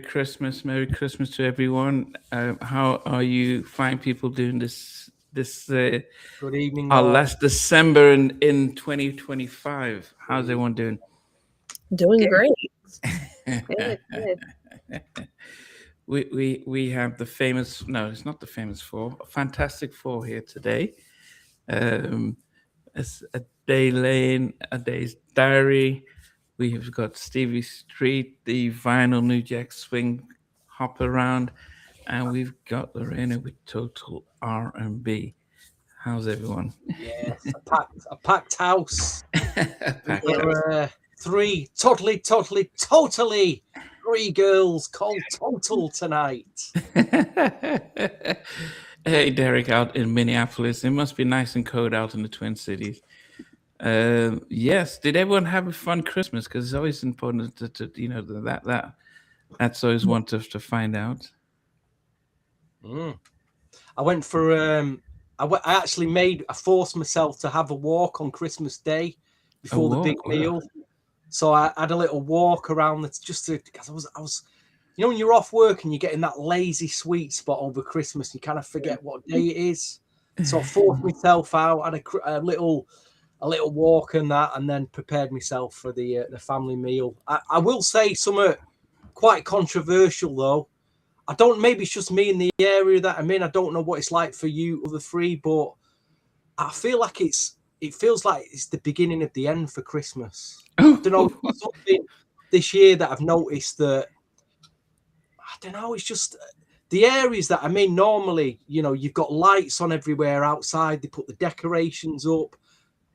Christmas. Merry Christmas to everyone. How are you fine people doing this Good evening, our all. last December in 2025? How's everyone doing? Doing Good. great. Good, good. We have the famous, no, it's not the famous four, Fantastic Four here today. Um, it's a day lane, a day's diary. We have got Stevie Street, the vinyl New Jack Swing hop around, and we've got Lorena with Total R&B. How's everyone? Yes, a packed house. We Packed Yeah. house. are totally three girls called Total tonight. Hey, Derek, out in Minneapolis. It must be nice and cold out in the Twin Cities. Yes. Did everyone have a fun Christmas? Because it's always important that's always one to find out. Mm. I went for I actually I forced myself to have a walk on Christmas Day A before the big walk. Wow. meal. So I had a little walk around because I was when you're off work and you're getting that lazy sweet spot over Christmas, you kind of forget what day it is. So I forced myself out, had a little walk and that, and then prepared myself for the family meal. I will say something quite controversial though. I don't. Maybe it's just me in the area that I'm in. I don't know what it's like for you, other three, but I feel like it feels like it's the beginning of the end for Christmas. I don't know, something this year that I've noticed that I don't know. It's just the areas that I'm in. Normally, you've got lights on everywhere outside. They put the decorations up.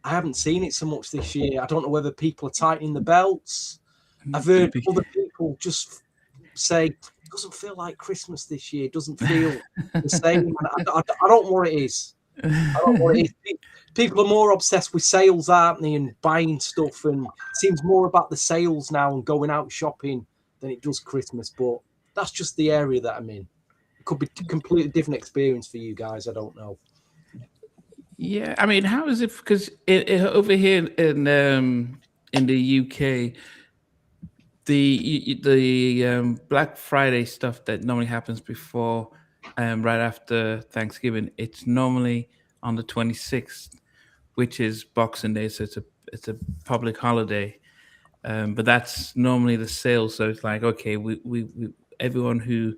I haven't seen it so much this year. I don't know whether people are tightening the belts. I've heard other people just say it doesn't feel like Christmas this year. It doesn't feel the same. I don't know what it is. I don't know what it is. People are more obsessed with sales, aren't they, and buying stuff, and it seems more about the sales now and going out shopping than it does Christmas. But that's just the area that I'm in. It could be a completely different experience for you guys. I don't know. Yeah, I mean, how is it? Because over here in the UK, the Black Friday stuff that normally happens before right after Thanksgiving, it's normally on the 26th, which is Boxing Day, so it's a public holiday. But that's normally the sale, so it's like okay, we everyone who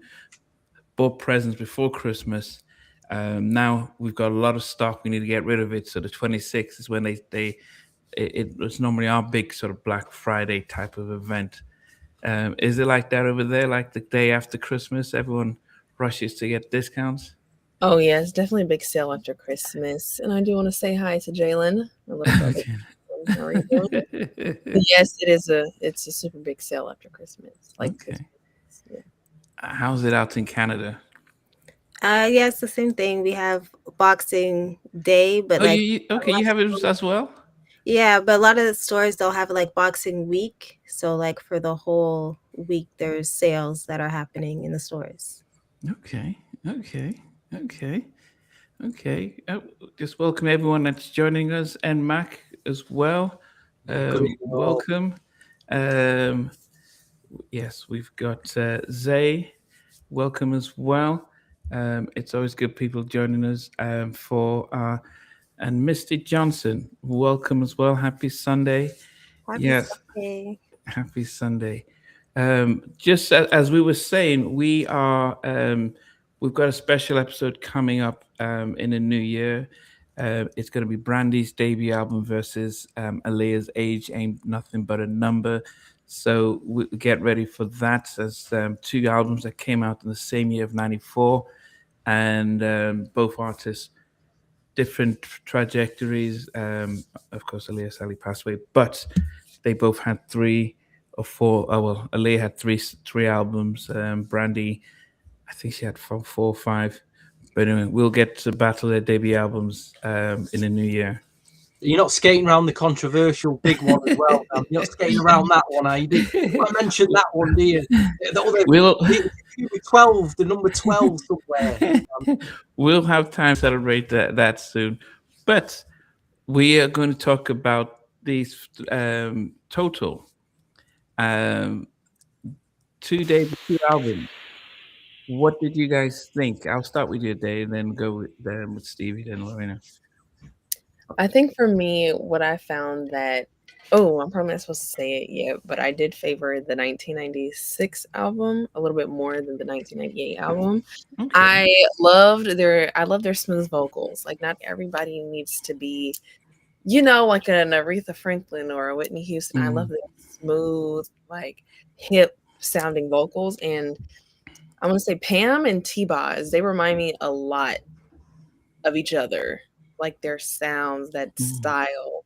bought presents before Christmas. Now we've got a lot of stock. We need to get rid of it. So the 26th is when it was normally our big sort of Black Friday type of event. Is it like that over there? Like the day after Christmas, everyone rushes to get discounts. Oh yeah, it's definitely a big sale after Christmas. And I do want to say hi to Jalen, my little brother. How are you doing? But yes, it's a super big sale after Christmas. Like Okay. yeah. How's it out in Canada? Yeah, it's the same thing. We have Boxing Day, but Oh, like okay? You have it as well. yeah, but a lot of the stores they'll have like Boxing Week. So like for the whole week, there's sales that are happening in the stores. Okay, okay, okay, okay. Just welcome everyone that's joining us, and Mac as well. Good evening, all. Welcome. Um, yes, we've got Zay. Welcome as well. It's always good people joining us for and Misty Johnson. Welcome as well. Happy Sunday. Happy Yes, Sunday. happy Sunday. Just as we were saying, we've got a special episode coming up in the new year. It's going to be Brandy's debut album versus Aaliyah's Age Ain't Nothing But a Number. So we get ready for that. As two albums that came out in the same year of '94, and both artists different trajectories. Of course, Aaliyah sadly passed away, but they both had three or four. Oh well, Aaliyah had three albums. Brandy, I think she had four or five. But anyway, we'll get to battle their debut albums in the new year. You're not skating around the controversial big one as well. You're not skating around that one, are you? I mentioned that one, do you? We'll The number 12 somewhere. we'll have time to celebrate that soon. But we are going to talk about these total. Um, two albums. What did you guys think? I'll start with you, Dave, and then go with Stevie, then Lorena. I think for me, what I found that I'm probably not supposed to say it yet, but I did favor the 1996 album a little bit more than the 1998 album. Okay. I love their smooth vocals. Like, not everybody needs to be, like an Aretha Franklin or a Whitney Houston. I love the smooth, like, hip sounding vocals. And I want to say Pam and T-Boz, they remind me a lot of each other, like their sounds, that style.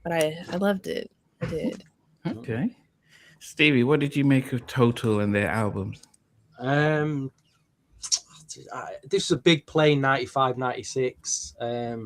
But I loved it. I did. Okay. Stevie, what did you make of Total and their albums? This was a big play in 95, 96. A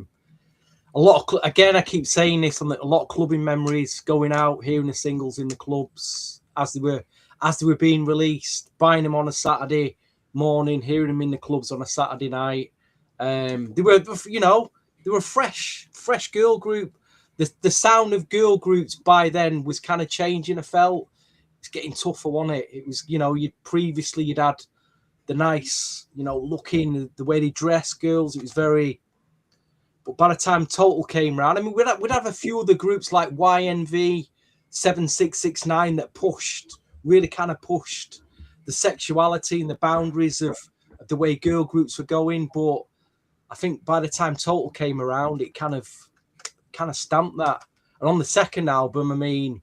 lot of, again, I keep saying this, a lot of clubbing memories, going out, hearing the singles in the clubs as they were being released, buying them on a Saturday morning, hearing them in the clubs on a Saturday night. They were a fresh girl group. The sound of girl groups by then was kind of changing. I felt it's getting tougher, wasn't it? It was, you'd had the nice, looking, the way they dress girls. It was very. But by the time Total came around, I mean, we'd have a few other groups like YNV, 7669 that really kind of pushed the sexuality and the boundaries of the way girl groups were going. But I think by the time Total came around, it kind of stamped that. And on the second album, I mean,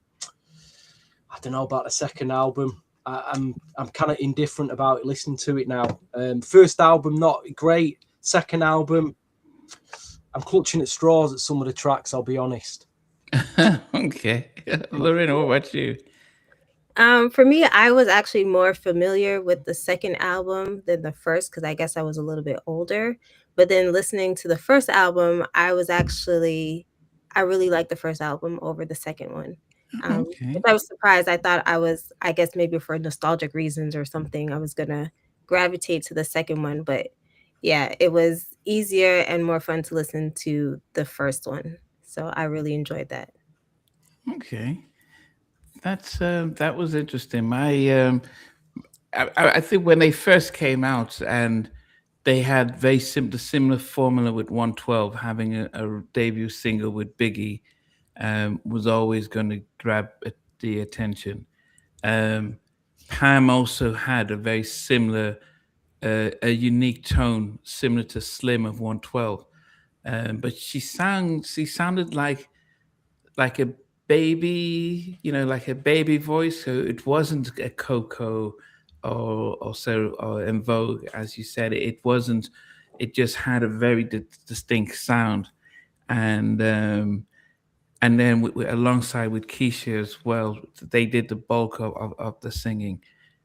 I don't know about the second album. I'm kind of indifferent about it, listening to it now. First album, not great. Second album, I'm clutching at straws at some of the tracks, I'll be honest. Okay. Lorena, what about you? For me, I was actually more familiar with the second album than the first, because I guess I was a little bit older. But then listening to the first album, I really liked the first album over the second one. Okay. I was surprised. I guess maybe for nostalgic reasons or something, I was going to gravitate to the second one. But yeah, it was easier and more fun to listen to the first one. So I really enjoyed that. Okay. That was interesting. I think when they first came out and they had very similar formula with 112, having a debut single with Biggie was always going to grab the attention. Pam also had a very similar, a unique tone, similar to Slim of 112, but she sounded like a baby, like a baby voice. So it wasn't a Coco or En Vogue, as you said. It wasn't. It just had a very distinct sound, and then alongside with Keisha as well, they did the bulk of the singing,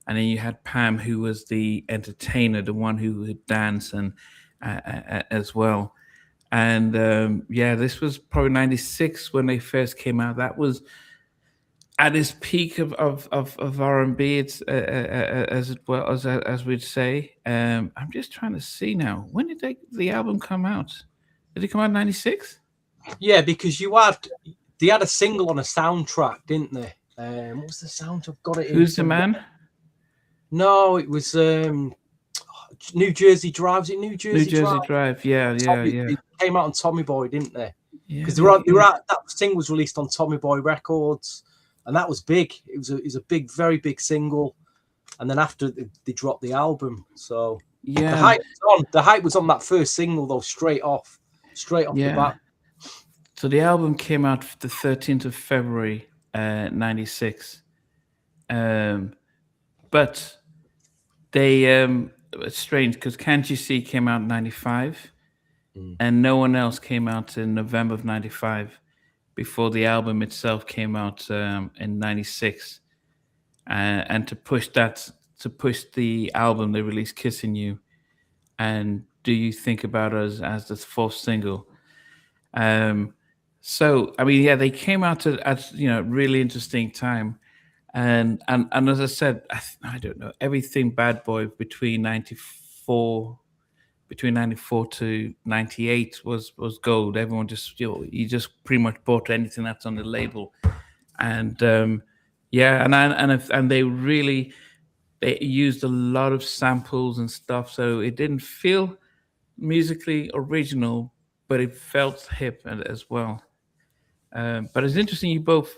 and then you had Pam, who was the entertainer, the one who would dance and as well. And this was probably 96 when they first came out. That was at its peak of R&B. It's as well as we'd say. I'm just trying to see now. When did the album come out? Did it come out in 96? Yeah, because they had a single on a soundtrack, didn't they? What was the soundtrack? Got it. Who's the Man? No, it was New Jersey Drive. Was it New Jersey Drive? Yeah. It came out on Tommy Boy, didn't they? Because they were at, that single was released on Tommy Boy Records, and that was big. It was a big, very big single. And then after they dropped the album, so yeah, the hype was on that first single though, straight off the bat. So the album came out the 13th of February, 96. But they it's strange because Can't You See came out in 95, and No One Else came out in November of 95 before the album itself came out in 96. And to push the album, they released Kissing You and Do You Think About Us as the fourth single. So I mean, yeah, they came out at really interesting time, and as I said, I don't know, everything Bad Boy between 94 to 98 was gold. Everyone just you just pretty much bought anything that's on the label, and and they really they used a lot of samples and stuff, so it didn't feel musically original, but it felt hip as well. But it's interesting you both.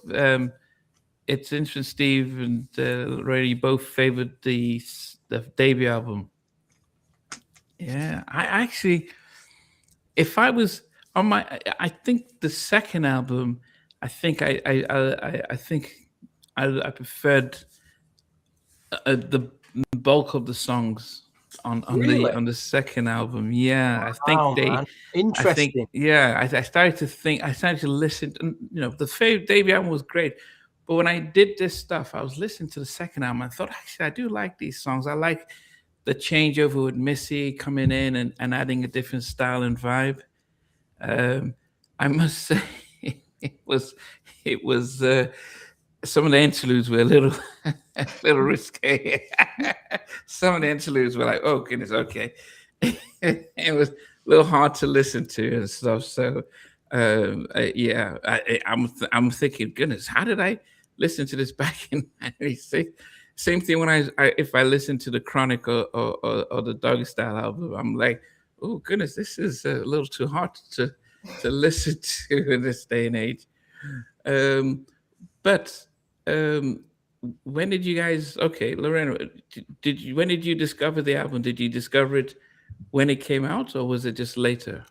It's interesting, Steve and Ray. You both favored the debut album. Yeah, I actually, if I was on my, I think the second album, I think I think I preferred the bulk of the songs Really? on the second album. Yeah, I think Wow, man. I think Interesting. yeah, I started to think, I started to listen. And, the debut album was great, but when I did this stuff, I was listening to the second album. I thought actually I do like these songs. I like the changeover with Missy coming in and adding a different style and vibe. Um, I must say, it was it was some of the interludes were a little a little risque. Some of the interludes were like, oh goodness, okay. It was a little hard to listen to and stuff. So yeah, I'm thinking, goodness, how did I listen to this back in '96? Same thing when if I listen to the Chronic or the Doggy Style album, I'm like, oh goodness, this is a little too hard to listen to in this day and age. Um, but um, when did you guys? Okay, Lorena, did you? When did you discover the album? Did you discover it when it came out, or was it just later?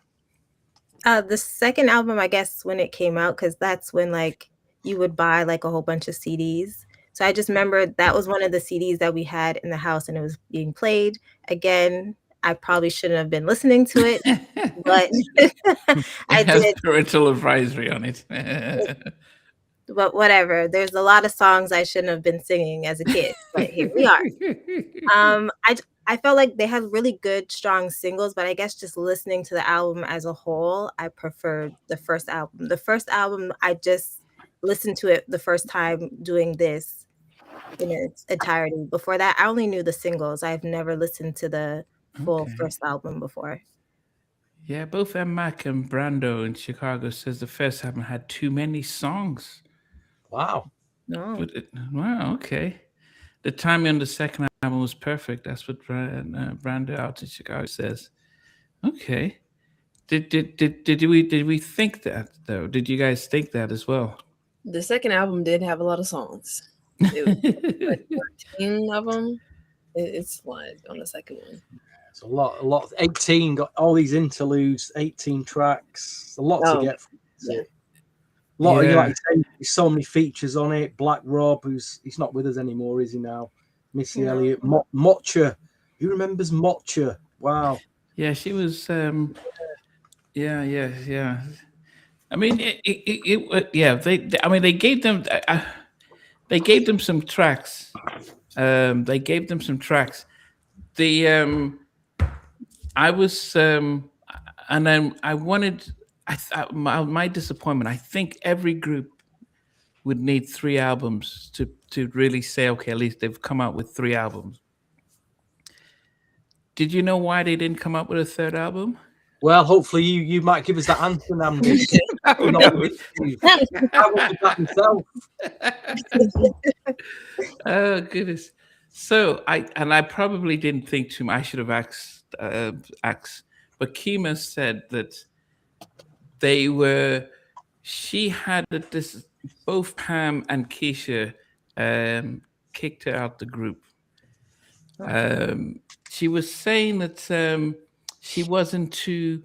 The second album, I guess, when it came out, because that's when like you would buy like a whole bunch of CDs. So I just remember that was one of the CDs that we had in the house, and it was being played. Again, I probably shouldn't have been listening to it, but It I has did. parental advisory on it. But whatever. There's a lot of songs I shouldn't have been singing as a kid, but here we are. I felt like they had really good, strong singles, but I guess just listening to the album as a whole, I preferred the first album. The first album, I just listened to it the first time doing this in its entirety. Before that, I only knew the singles. I've never listened to the full Okay. first album before. Yeah, both M. Mac and Brando in Chicago says the first album had too many songs. Wow. No. Wow, okay. The timing on the second album was perfect. That's what Brando out in Chicago says. Okay. Did we think that though? Did you guys think that as well? The second album did have a lot of songs. It was like 13 of them. It's like on the second one. It's a lot. 18 got all these interludes, 18 tracks. A lot to get from. Yeah. A lot of, Yeah. like you say, there's so many features on it. Black Rob, he's not with us anymore, is he now? Missy No. Elliott, Mocha. Who remembers Mocha? Wow. Yeah, she was. Yeah. I mean, yeah. I mean, they gave them. They gave them some tracks. They gave them some tracks. I was, and then I wanted. My disappointment. I think every group would need 3 albums to really say, okay, at least they've come out with 3 albums. Did you know why they didn't come up with a third album? Well, hopefully you might give us that answer, Namdi. Oh, no. I wanted that myself. Oh goodness. So I probably didn't think too much. I should have asked, but Kima said that she had this, both Pam and Keisha kicked her out the group. She was saying that she wasn't too.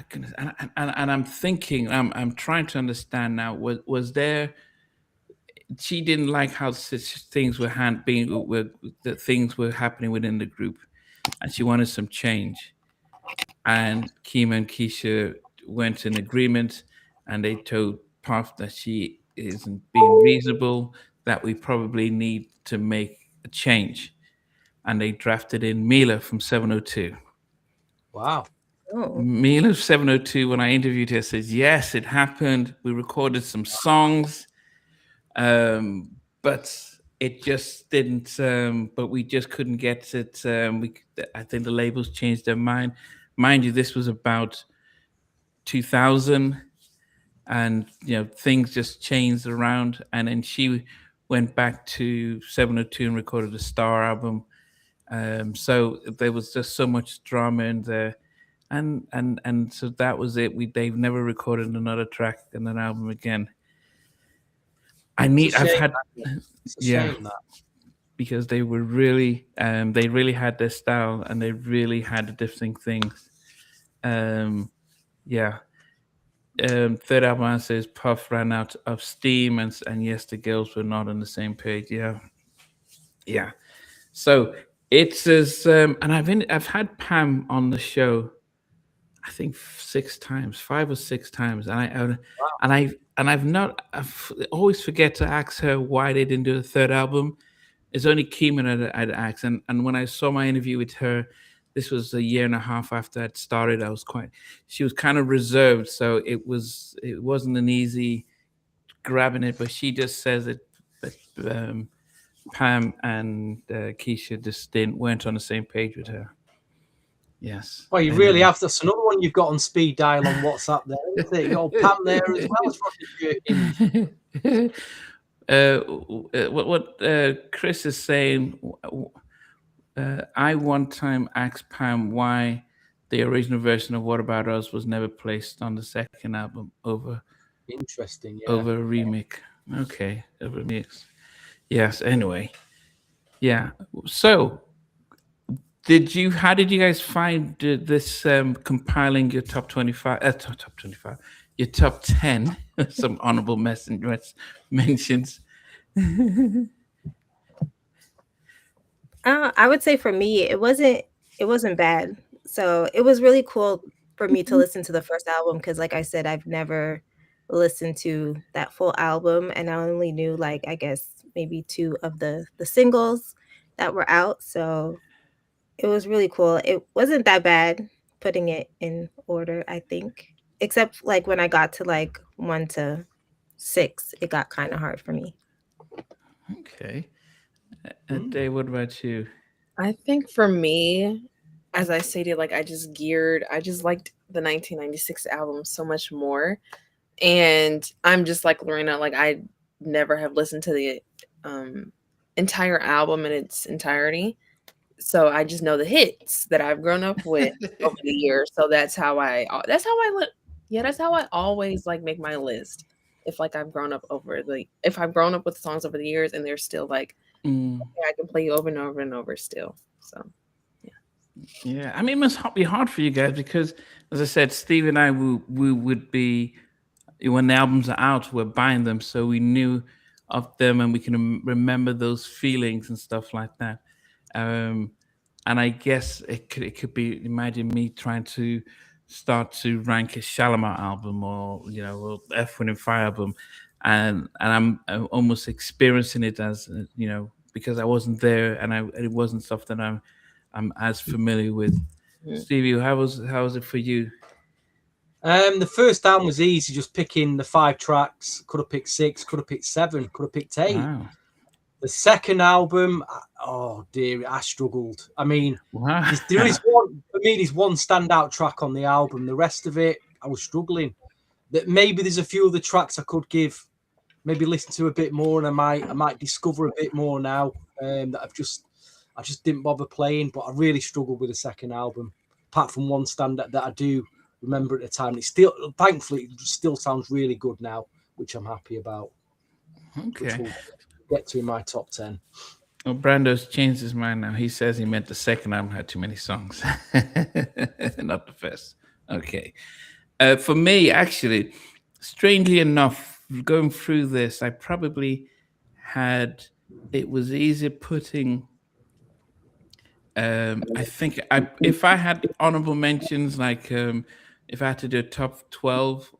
Goodness, and I'm thinking, I'm trying to understand now. Was there? She didn't like how things were that things were happening within the group, and she wanted some change. And Kima and Keisha went in agreement, and they told Puff that she isn't being reasonable, that we probably need to make a change. And they drafted in Mila from 702. Wow. Oh. Mila 702, when I interviewed her, says, yes, it happened. We recorded some songs, but it just didn't, but we just couldn't get it. I think the labels changed their mind. Mind you, this was about 2000, and things just changed around. And then she went back to 702 and recorded a Star album. So there was just so much drama in there, and so that was it. They've never recorded another track in an album again. It's a I've shame. had It's a yeah, shame that. because they were really they really had their style and they really had the different things. Yeah. Third album says Puff ran out of steam, and yes, the girls were not on the same page. Yeah, yeah. So it says, and I've had Pam on the show, I think 6 times, 5 or 6 times, I've always forget to ask her why they didn't do the third album. It's only Keeman I'd asked, and when I saw my interview with her, this was a year and a half after I'd started. She was kind of reserved, so it wasn't an easy grabbing it. But she just says it. But Pam and Keisha just weren't on the same page with her. Yes. Well, you really have. That's another one you've got on speed dial on WhatsApp there, isn't it? You got Pam there as well as Roger Jerkins. What Chris is saying, I one time asked Pam why the original version of What About Us was never placed on the second album over Interesting, yeah. over a remake. Okay, over a mix. Yes. Anyway, yeah. So, how did you guys find this compiling your top 25? Top 25. Your top 10. Some honorable mentions. I would say for me, it wasn't bad. So it was really cool for me to listen to the first album because, like I said, I've never listened to that full album, and I only knew like I guess maybe two of the singles that were out. So it was really cool. It wasn't that bad putting it in order, I think, except like when I got to like 1 to 6, it got kind of hard for me. Okay. Dave, what about you? I think for me, as I stated, like I just liked the 1996 album so much more. And I'm just like Lorena, like I never have listened to the entire album in its entirety. So I just know the hits that I've grown up with over the years. So that's how I always like make my list. If like if I've grown up with songs over the years and they're still like I can play over and over and over still. So yeah, I mean, it must be hard for you guys because, as I said, Steve and I we would be, when the albums are out, we're buying them, so we knew of them and we can remember those feelings and stuff like that. And I guess it could be, imagine me trying to start to rank a Shalimar album or or F Wind and Fire album, and I'm almost experiencing it as because I wasn't there and it wasn't stuff that I'm as familiar with. Stevie, how was it for you? The first album was easy, just picking the 5 tracks. Could have picked 6, could have picked 7, could have picked 8. Wow. The second album, oh dear, I struggled. I mean, Wow. there is one for me. There's one standout track on the album. The rest of it, I was struggling. That maybe there's a few other tracks I could maybe listen to a bit more, and I might discover a bit more now. That I just didn't bother playing, but I really struggled with the second album. Apart from one standout that I do remember at the time, thankfully, it still sounds really good now, which I'm happy about. Okay. Which we'll get to in my top 10. Well, Brando's changed his mind now. He says he meant the second album had too many songs, not the first. Okay. For me, actually, strangely enough, going through this, I probably it was easier putting. I think if I had honorable mentions, like if I had to do a top 12,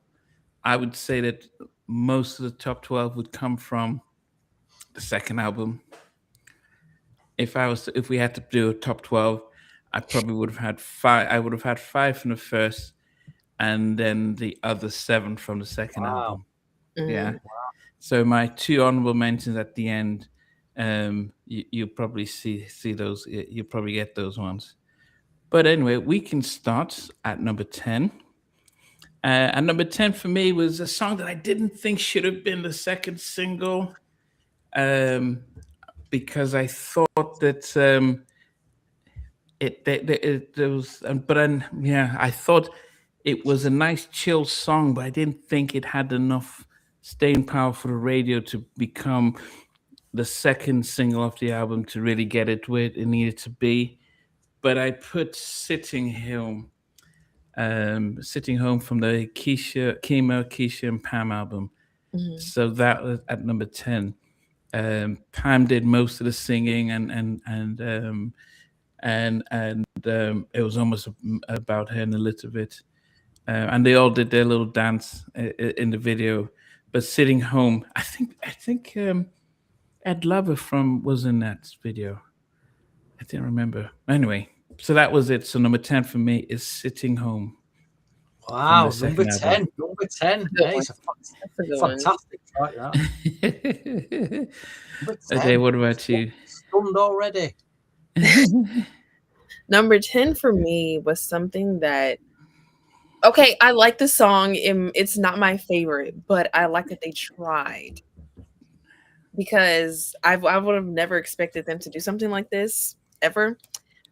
I would say that most of the top 12 would come from the second album. If we had to do a top 12, I probably would have had 5. I would have had 5 from the first, and then the other 7 from the second album. Yeah. Wow. So my 2 honorable mentions at the end, you'll probably see those. You'll probably get those ones. But anyway, we can start at number 10. And number 10 for me was a song that I didn't think should have been the second single. because I thought that there was, yeah, I thought it was a nice chill song, but I didn't think it had enough staying power for the radio to become the second single of the album to really get it where it needed to be. But I put Sitting Home from the Keisha and Pam album. Mhm. So that was at number 10. Pam did most of the singing, and it was almost about her in a little bit. And they all did their little dance in the video. But Sitting Home, I think Ed Lover was in that video. I didn't remember. Anyway, so that was it. So number 10 for me is Sitting Home. Wow, from the number second 10. album. Number 10. Good Hey, one. it's a That's a good one. fantastic track, that. Number 10. Okay, what about you? Stunned already. Number 10 for me was something that, okay, I like the song. It's not my favorite, but I like that they tried, because I would have never expected them to do something like this ever.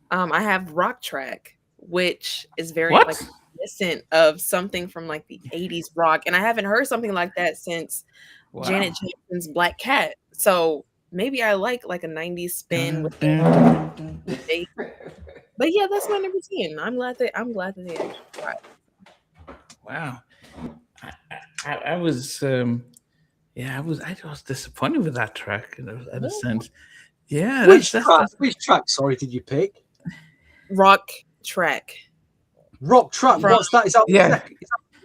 I have Rock Track, which is very What? like reminiscent of something from like the 80s rock, and I haven't heard something like that since Wow. Janet Jackson's Black Cat. So maybe I like a 90s spin with the but yeah, that's my number 10. I'm glad that they actually tried. Wow. I was I was disappointed with that track in a sense. Yeah, Which track, sorry, did you pick? Rock Track. Rock Track. What's that? Is that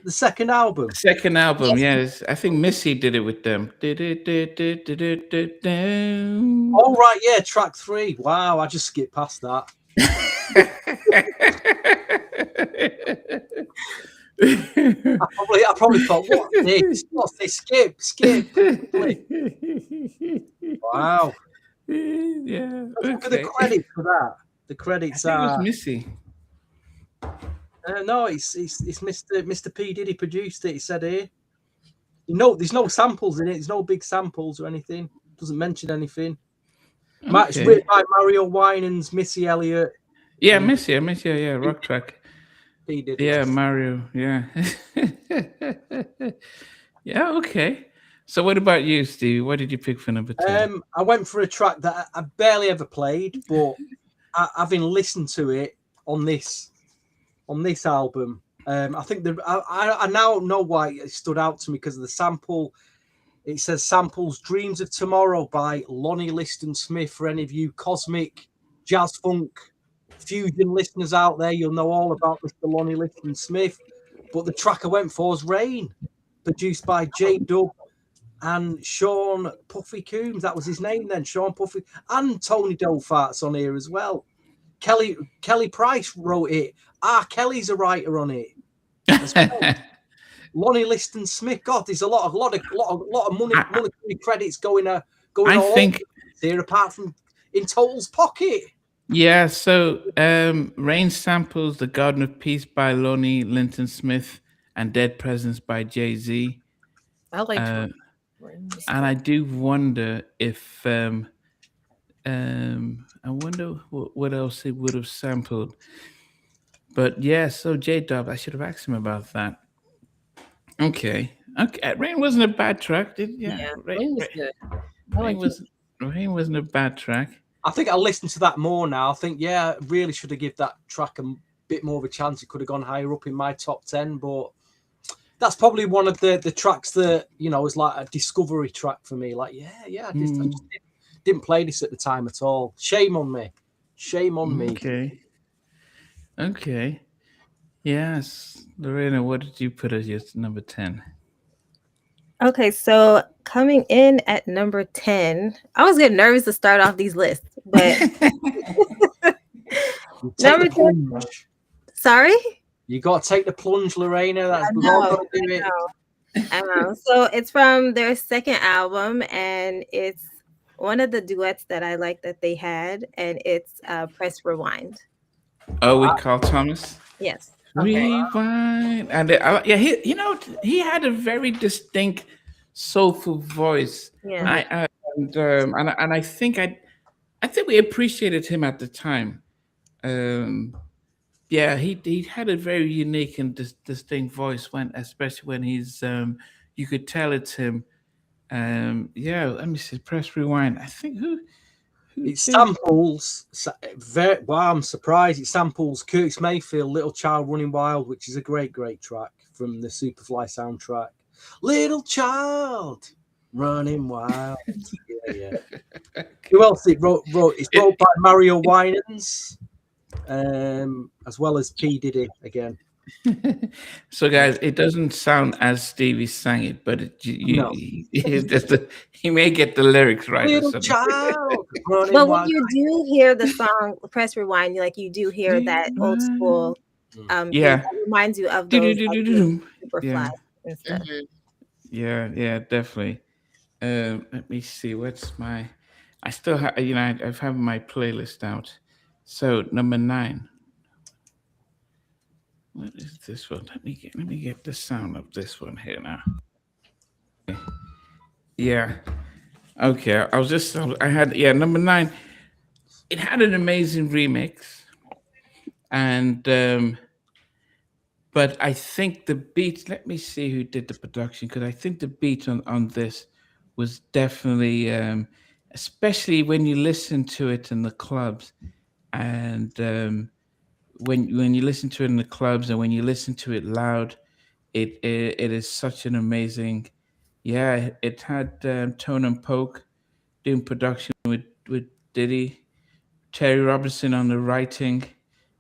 the second album? Second album, Yes. yes. I think Missy did it with them. Oh, right, yeah, track 3. Wow, I just skipped past that. I probably thought, what's this? Skip. Wow. Yeah. Look at the credits for that. The credits I think it are was Missy. no, it's Mr. P. Diddy produced it. He said here. There's no samples in it. There's no big samples or anything. Doesn't mention anything. It's Okay. written by Mario Winans, Missy Elliott. Yeah, Missy, yeah, Rock Track. P. Diddy. Yeah, Mario, yeah. Yeah, okay. So what about you, Stevie? What did you pick for number 10? I went for a track that I barely ever played, but having listened to it on this album, I think I now know why it stood out to me, because of the sample. It says samples "Dreams of Tomorrow" by Lonnie Liston Smith. For any of you cosmic jazz funk fusion listeners out there, you'll know all about Mr. Lonnie Liston Smith. But the track I went for was "Rain," produced by J Dub and Sean Puffy Coombs. That was his name then, Sean Puffy, and Tony Dofart's on here as well. Kelly Price wrote it. Kelly's a writer on it as well. Lonnie Liston Smith. God, there's a lot of monetary credits going all over here, apart from in Total's pocket. Yeah, so Rain samples The Garden of Peace by Lonnie Linton Smith and Dead Presence by Jay-Z. I like and I do wonder if I wonder what else he would have sampled. But yeah, so J-Dub, I should have asked him about that. Okay. Rain wasn't a bad track. Rain was good. Rain wasn't a bad track. I think I'll listen to that more now. I think, I really should have given that track a bit more of a chance. It could have gone higher up in my top 10, but that's probably one of the tracks that, is like a discovery track for me. Like, I just didn't play this at the time at all. Shame on me. Okay. Yes. Lorena, what did you put as your number 10? Okay, so coming in at number 10, I was getting nervous to start off these lists, but number 10. Sorry? You got to take the plunge, Lorena. We've all got to do it. I know. So it's from their second album, and it's one of the duets that I like that they had, and it's Press Rewind. Oh, with Carl Thomas? Yes. Rewind. And he had a very distinct, soulful voice. Yeah. and I think we appreciated him at the time. Um, yeah, he had a very unique and distinct voice when, especially when he's you could tell it's him. Yeah, let me see. Press rewind. I think who It did. samples very wow, I'm surprised. It samples Curtis Mayfield, Little Child Running Wild, which is a great track from the Superfly soundtrack. Little Child Running Wild. Yeah. Who else it wrote? It's wrote by Mario Winans, as well as P. Diddy again. So, guys, it doesn't sound as Stevie sang it, but No. he may get the lyrics right or Little something. child running But when wild. you do hear the song Press Rewind, you do hear that old school Yeah. beat that reminds you of those like Superfly Yeah. and stuff. Yeah, definitely. Let me see. What's my? I still have, I've have my playlist out. So number 9. What is this one? Let me get the sound of this one here now. Yeah. Okay. I had number 9. It had an amazing remix, and but I think the beat. Let me see who did the production, because I think the beat on this was definitely, especially when you listen to it in the clubs, and when you listen to it in the clubs and when you listen to it loud, it is such an amazing. Yeah, it had Tone and Poke doing production with Diddy, Terry Robinson on the writing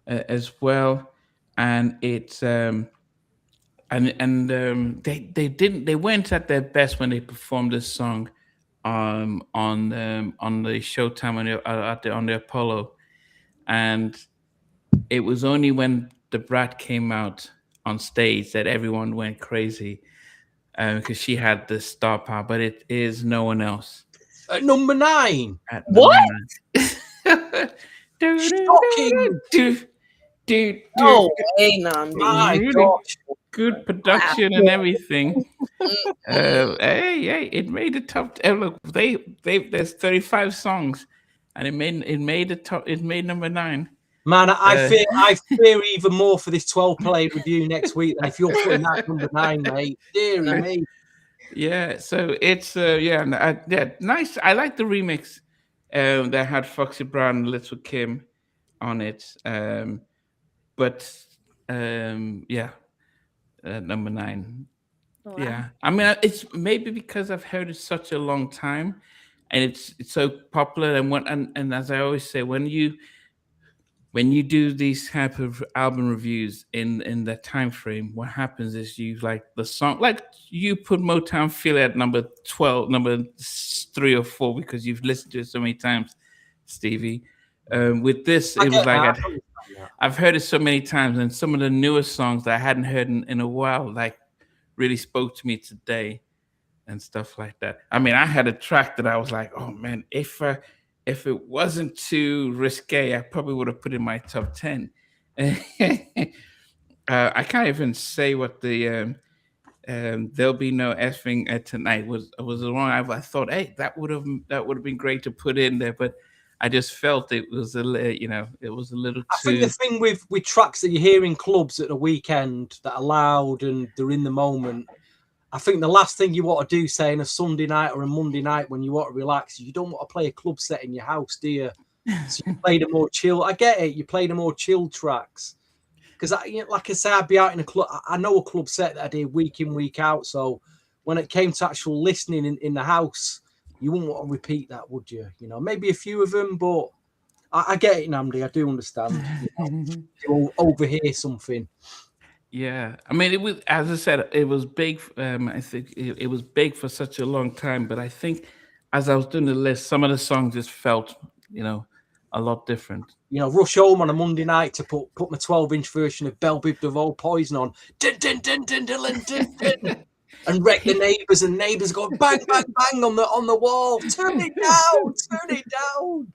as well, and it's they went at their best when they performed this song on the Showtime on the Apollo, and it was only when the Brat came out on stage that everyone went crazy, because she had the star power, but it is no one else. At number 9. At What? Shocking. No way, Namdi. My Really gosh. good production and everything. Hey, it made the top. Look, there's 35 songs, and it made the top. It made number 9. Man, I fear even more for this 12 play review next week than if you're putting that number 9, mate. Dear me. Yeah, so it's nice. I like the remix. That had Foxy Brown and Little Kim on it. But number 9. Wow. Yeah, I mean, it's maybe because I've heard it such a long time, and it's so popular. And as I always say, when you do these type of album reviews in that time frame, what happens is you like the song, like you put Motown Feel at number 12, number 3 or 4, because you've listened to it so many times, Stevie. With this, it was like I've heard it so many times, and some of the newest songs that I hadn't heard in a while, like really spoke to me today and stuff like that. I mean, I had a track that I was like, oh man, if it wasn't too risque, I probably would have put in my top 10. I can't even say what the there'll be no effing tonight was the wrong. I thought, hey, that would have been great to put in there, but I just felt it was it was a little too. I think the thing with tracks that you hear in clubs at the weekend that are loud and they're in the moment, I think the last thing you want to do, say, on a Sunday night or a Monday night when you want to relax, you don't want to play a club set in your house, do you? So you play the more chill. I get it. You play the more chill tracks. Because, like I say, I'd be out in a club. I know a club set that I did week in, week out. So when it came to actual listening in the house, you wouldn't want to repeat that, would you? Maybe a few of them, but I get it, Namdi. I do understand. You overhear something. Yeah, I mean, it was, as I said, it was big. I think it was big for such a long time, but I think as I was doing the list, some of the songs just felt, a lot different. Rush home on a Monday night to put my 12-inch version of Bell Biv DeVoe Poison on, din, din, din, din, din, din, din, and wreck the neighbours, and neighbours going bang, bang, bang on the wall. Turn it down.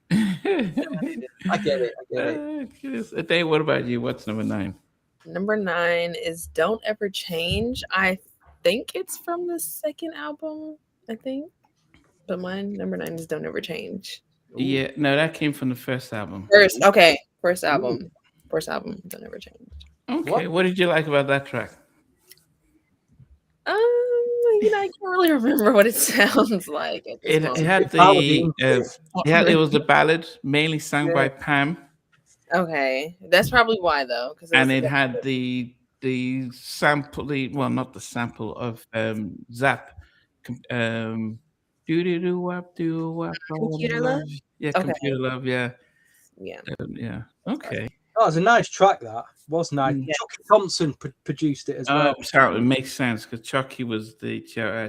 I get it. Dave, what about you? What's number 9? Number 9 is Don't Ever Change. I think it's from the second album, I think. But mine, number 9 is Don't Ever Change. Yeah, no, that came from the first album. First album. First album, Don't Ever Change. Okay, what did you like about that track? I can't really remember what it sounds like. At this It moment. had it was the ballad mainly sung by Pam, Okay, that's probably why though, and it had the sample, not the sample of Zap, do wap Computer Love? yeah, Okay. Computer Love, yeah, Yeah. okay. Oh, it was a nice track. That was nice. Yeah. Chucky Thompson produced it as well. So it makes sense because Chucky was the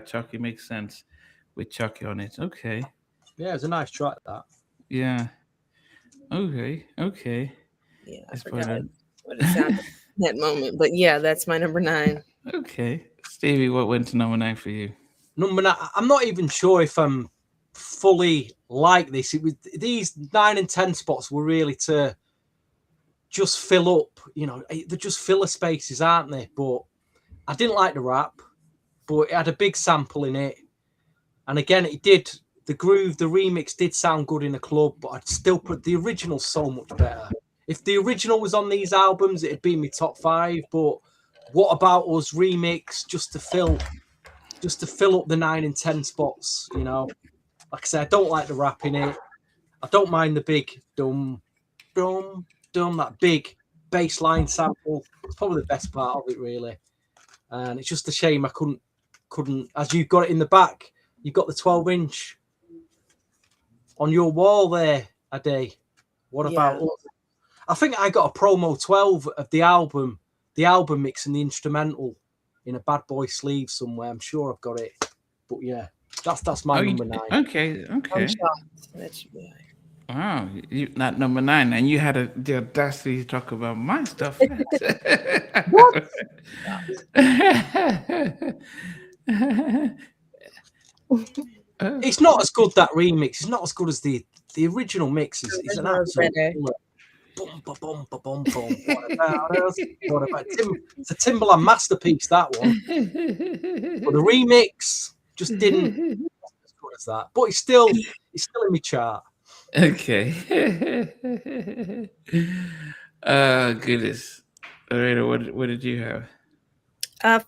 Chucky makes sense with Chucky on it. Okay. Yeah, it was a nice track. That. Yeah. Okay. Yeah, I It's forgot fine. what it sounded like in that moment, but yeah, that's my number 9. Okay, Stevie, what went to number 9 for you? Number 9. I'm not even sure if I'm fully like this. It was these 9 and 10 spots were really to just fill up. They're just filler spaces, aren't they? But I didn't like the rap, but it had a big sample in it, and again, it did. The groove, the remix did sound good in a club, but I'd still put the original so much better. If the original was on these albums, it'd be my top 5. But What About Us remix just to fill up the 9 and 10 spots. Like I said, I don't like the rap in it. I don't mind the big dum dum dum, that big bass line sample. It's probably the best part of it, really. And it's just a shame I couldn't. As you've got it in the back, you've got the 12-inch on your wall there, Ade. What about us? I think I got a promo 12 of the album mix and the instrumental in a Bad Boy sleeve somewhere. I'm sure I've got it. But yeah, that's my number 9. Okay. I'm shocked. That should be high. Wow, you not number 9, and you had the audacity to talk about my stuff. What? It's not as good, that remix. It's not as good as the original mix. It's an absolute boom, boom, boom, boom, boom. What about it's a Timbaland masterpiece, that one. But the remix just didn't as good as that. But it's still in my chart. Okay. Goodness. Lorena, what did you have?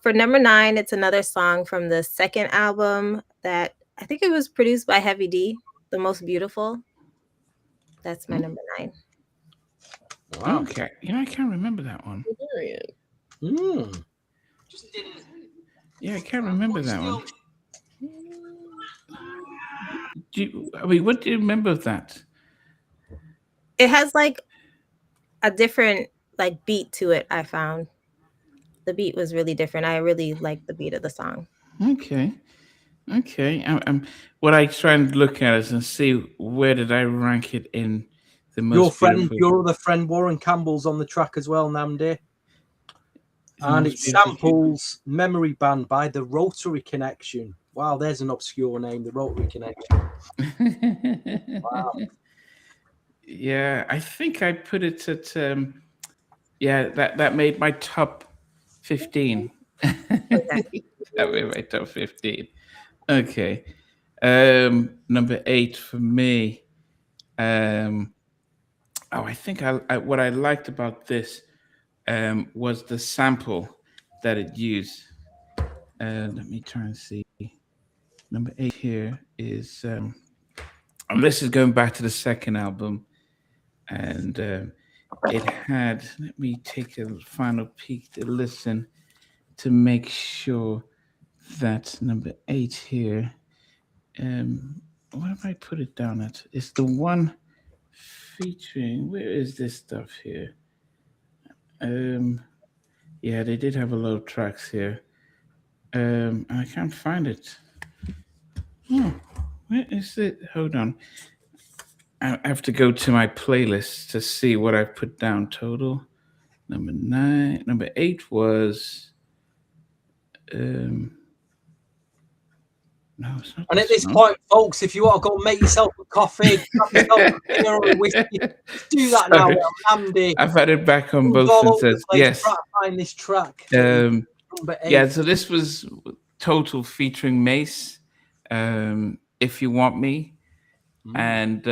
For number 9, it's another song from the second album that I think it was produced by Heavy D, The Most Beautiful. That's my number 9. Wow. Okay. I can't remember that one. Just didn't. Yeah, I can't remember that one. What do you remember of that? It has like a different beat to it, I found. The beat was really different. I really liked the beat of the song. Okay. What I try and look at is and see where did I rank it in the most your other friend Warren Campbell's on the track as well, Namdi. And it samples Memory Band by the Rotary Connection. Wow, there's an obscure name, the Rotary Connection. Wow. Yeah, I think I put it at that made my top 15. Okay. That made my top 15. Okay. Number 8 for me. I think what I liked about this was the sample that it used. Let me try and see. Number 8 here is, and this is going back to the second album, and it had, let me take a final peek to listen to make sure that number 8 here, what have I put it down at? It's the one featuring, where is this stuff here? Yeah, they did have a lot of tracks here. I can't find it. Oh, where is it? Hold on. I have to go to my playlist to see what I put down total. Number 8 was no, it's not. And at this point, folks, if you want to go make yourself a coffee, have yourself a beer or a whiskey, do that now. Andy, I've had it back on both and says yes. Try to find this track. Yeah, so this was Total featuring Mace. If You Want Me, and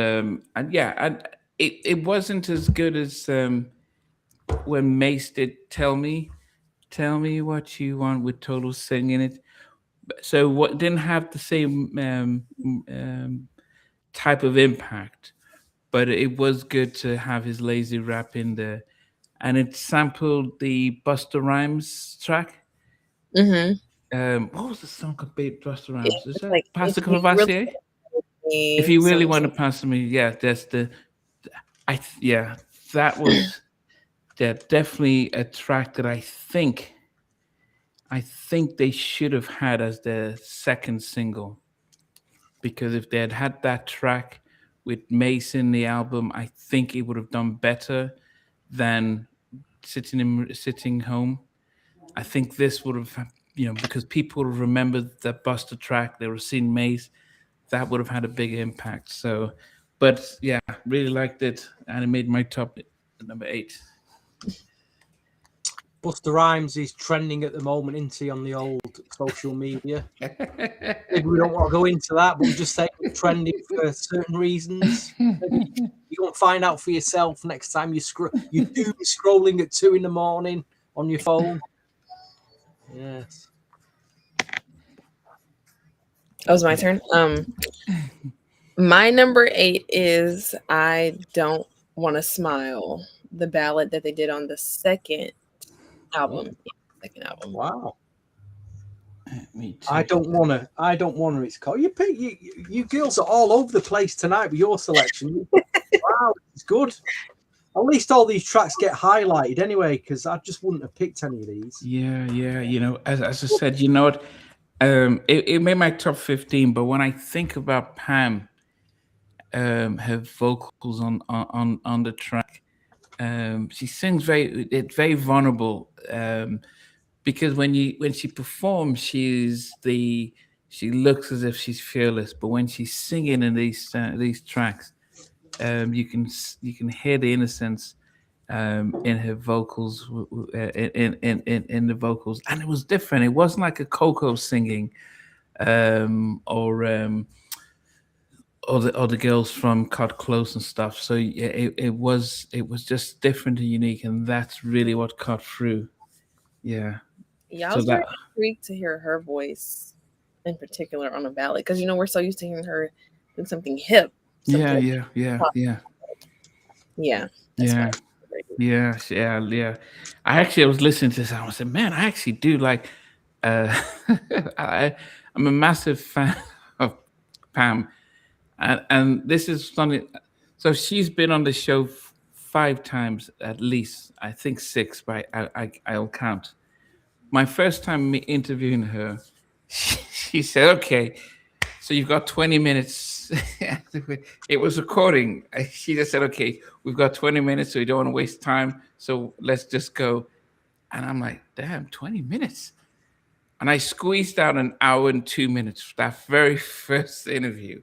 yeah, and it wasn't as good as when Mace did Tell Me What You Want with Total singing it. So what didn't have the same type of impact, but it was good to have his lazy rap in there, and it sampled the Busta Rhymes track. Mm-hmm. What was the song of Busta Rhymes? Is It's that like Pastor if you really Cavassier? If me, you really some, want to pass to me, yeah, that's the yeah, that was definitely a track that I think they should have had as their second single, because if they had had that track with Mace in the album, I think it would have done better than sitting home. I think this would have, because people would have remembered that Buster track, they would have seen Mace, that would have had a big impact. So, but yeah, really liked it, and it made my top number 8. Busta Rhymes is trending at the moment, isn't he, on the old social media? Maybe we don't want to go into that, but we're just saying it's trending for certain reasons. Maybe you won't find out for yourself next time you do scrolling at 2 a.m. on your phone. Yes. That was my turn. My number 8 is I Don't Want to Smile, the ballad that they did on the second album. Wow. Me too. I don't wanna. It's called. You girls are all over the place tonight with your selection. Wow, it's good. At least all these tracks get highlighted anyway, because I just wouldn't have picked any of these. Yeah. As I said, what? It made my top 15, but when I think about Pam, her vocals on the track, she sings very vulnerable. Because when she performs, she looks as if she's fearless, but when she's singing in these tracks, you can hear the innocence in her vocals, in the vocals, and it was different. It wasn't like a Coco singing, or the girls from Cut Close and stuff. So yeah, it was just different and unique, and that's really what cut through. Yeah. Yeah, I So was very that intrigued to hear her voice in particular on a ballad, because we're so used to hearing her in something hip. yeah. That's Yeah. Yeah. I was listening to this. I was like, man, I actually do like. I'm a massive fan of Pam, and this is something. So she's been on the show 5 times at least. I think 6, but I'll count. My first time interviewing her, she said, "Okay, so you've got 20 minutes." It was recording. She just said, "Okay, we've got 20 minutes, so we don't want to waste time. So let's just go." And I'm like, "Damn, 20 minutes!" And I squeezed out an hour and 2 minutes that very first interview.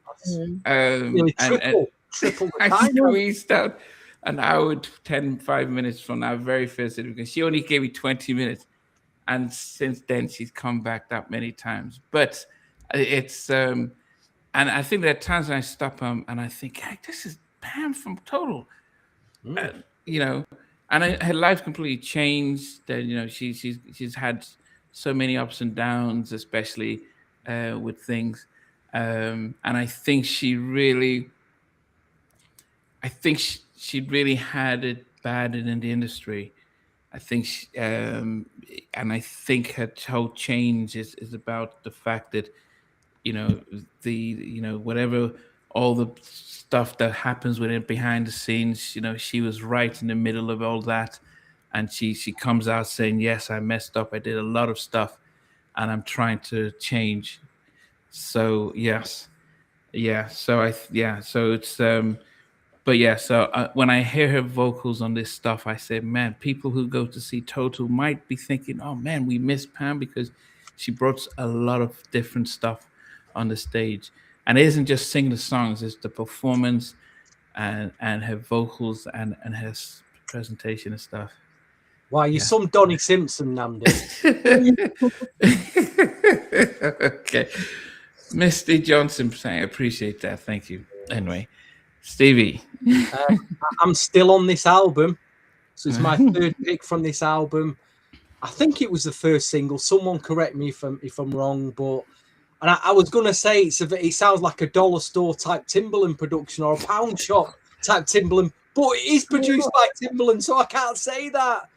Nearly triple the I time. squeezed out an hour and 5 minutes from that very first interview, because she only gave me 20 minutes. And since then, she's come back that many times. But it's and I think there are times when I stop and I think, hey, this is Pam from Total, and her life completely changed. She's had so many ups and downs, especially with things, and I think she really had it bad in the industry. I think, and I think her whole change is about the fact that, whatever, all the stuff that happens with it behind the scenes, she was right in the middle of all that, and she comes out saying, yes, I messed up, I did a lot of stuff, and I'm trying to change. So yes, yeah. So it's but yeah, so when I hear her vocals on this stuff, I say, man, people who go to see Total might be thinking, oh man, we miss Pam, because she brought a lot of different stuff on the stage. And it isn't just singing the songs, it's the performance and her vocals and her presentation and stuff. Wow, you're some Donnie Simpson, Namdi. Okay. Misty Johnson saying, I appreciate that. Thank you. Anyway, Stevie. I'm still on this album. So it's my third pick from this album. I think it was the first single. Someone correct me if I'm wrong, but I was gonna say it sounds like a dollar store type Timbaland production or a pound shop type Timbaland, but it is produced by Timbaland, so I can't say that.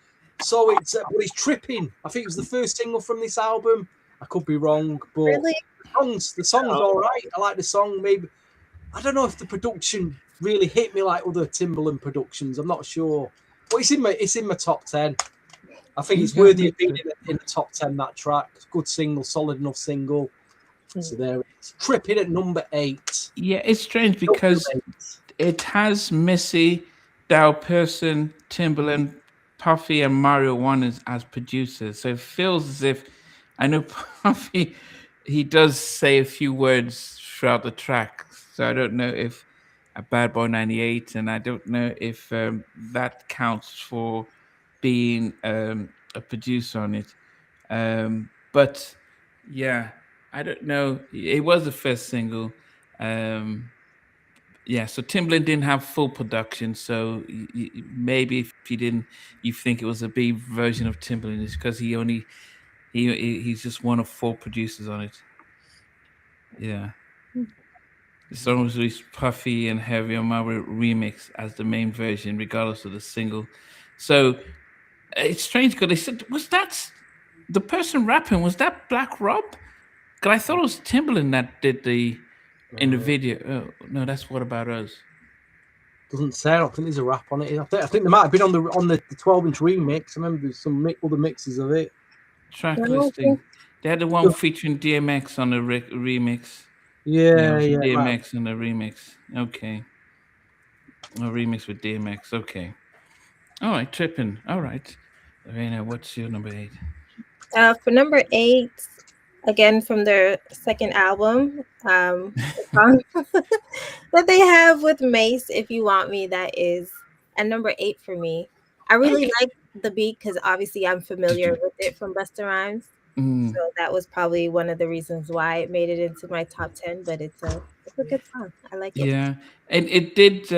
So but it's tripping. I think it was the first single from this album. I could be wrong, but Really? the song's all right. I like the song. Maybe I don't know if the production really hit me like other Timbaland productions. I'm not sure. But it's in my top 10. I think it's worthy of being in the top 10, that track. Good single, solid enough single. So there it's tripping at number 8. Yeah, it's strange because it has Missy, Dow Pearson, Timbaland, Puffy, and Mario One as producers. So it feels as if, I know Puffy, he does say a few words throughout the track. So I don't know if a Bad Boy 98, and I don't know if that counts for being a producer on it. But yeah, I don't know. It was the first single. Yeah, so Timbaland didn't have full production, so maybe if you think it was a B version of Timbaland, it's because he's just one of 4 producers on it. Yeah. The song was released Puffy and Heavy on My remix as the main version, regardless of the single. So it's strange because they said, was that the person rapping? Was that Black Rob? Because I thought it was Timbaland that did in the video. Oh, no, that's What About Us. Doesn't say. I don't think there's a rap on it. I think they might have been on the 12-inch remix. I remember there's some other mixes of it. Track listing. They had the one featuring DMX on the remix. Yeah. DMX on the remix. Okay. A remix with DMX. Okay. All right, tripping. All right. Lorena, what's your number 8? For number 8, again from their second album, the song that they have with Mace, If You Want Me, that is at number 8 for me. I really like the beat because obviously I'm familiar with it from Busta Rhymes. So that was probably one of the reasons why it made it into my top 10, but it's a good song. I like it. Yeah. And it did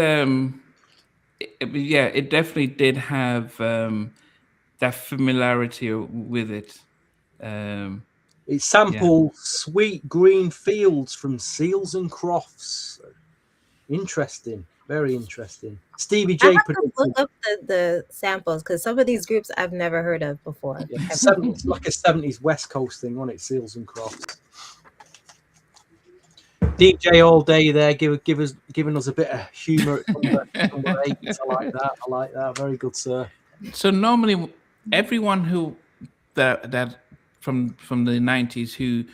it definitely did have that familiarity with it. It sampled Sweet Green Fields from Seals and Crofts. Interesting. Very interesting. Stevie J. I have to look up the samples because some of these groups I've never heard of before. Yeah, it's like a 70s West Coast thing, wasn't it? Seals and Crofts. DJ all day there, giving us a bit of humour at number 8. I like that. Very good, sir. So normally, everyone who that from the 90s who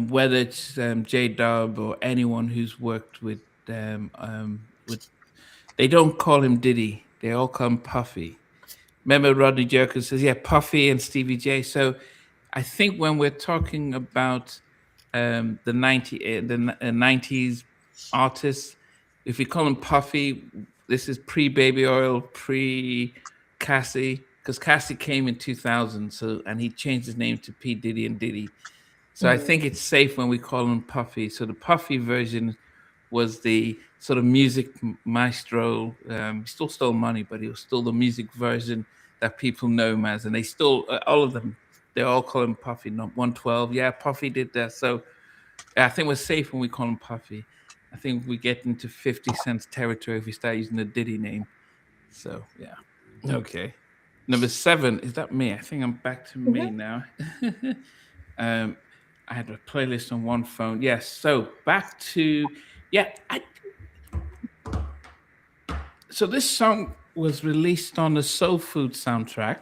whether it's J-Dub or anyone who's worked with they don't call him Diddy, they all call him Puffy. Remember Rodney Jerkins says, yeah, Puffy and Stevie J. So I think when we're talking about the 90s artists, if we call him Puffy, this is pre-Baby Oil, pre-Cassie, because Cassie came in 2000, and he changed his name to P. Diddy and Diddy. So I think it's safe when we call him Puffy. So the Puffy version was the sort of music maestro. He still stole money, but he was still the music version that people know him as. And they still, all of them, they all call him Puffy, not 112. Yeah, Puffy did that. So I think we're safe when we call him Puffy. I think we get into 50 Cent's territory if we start using the Diddy name. So, yeah. Okay. Number 7, is that me? I think I'm back to me now. I had a playlist on one phone. Yes. So back to, so this song was released on the Soul Food soundtrack.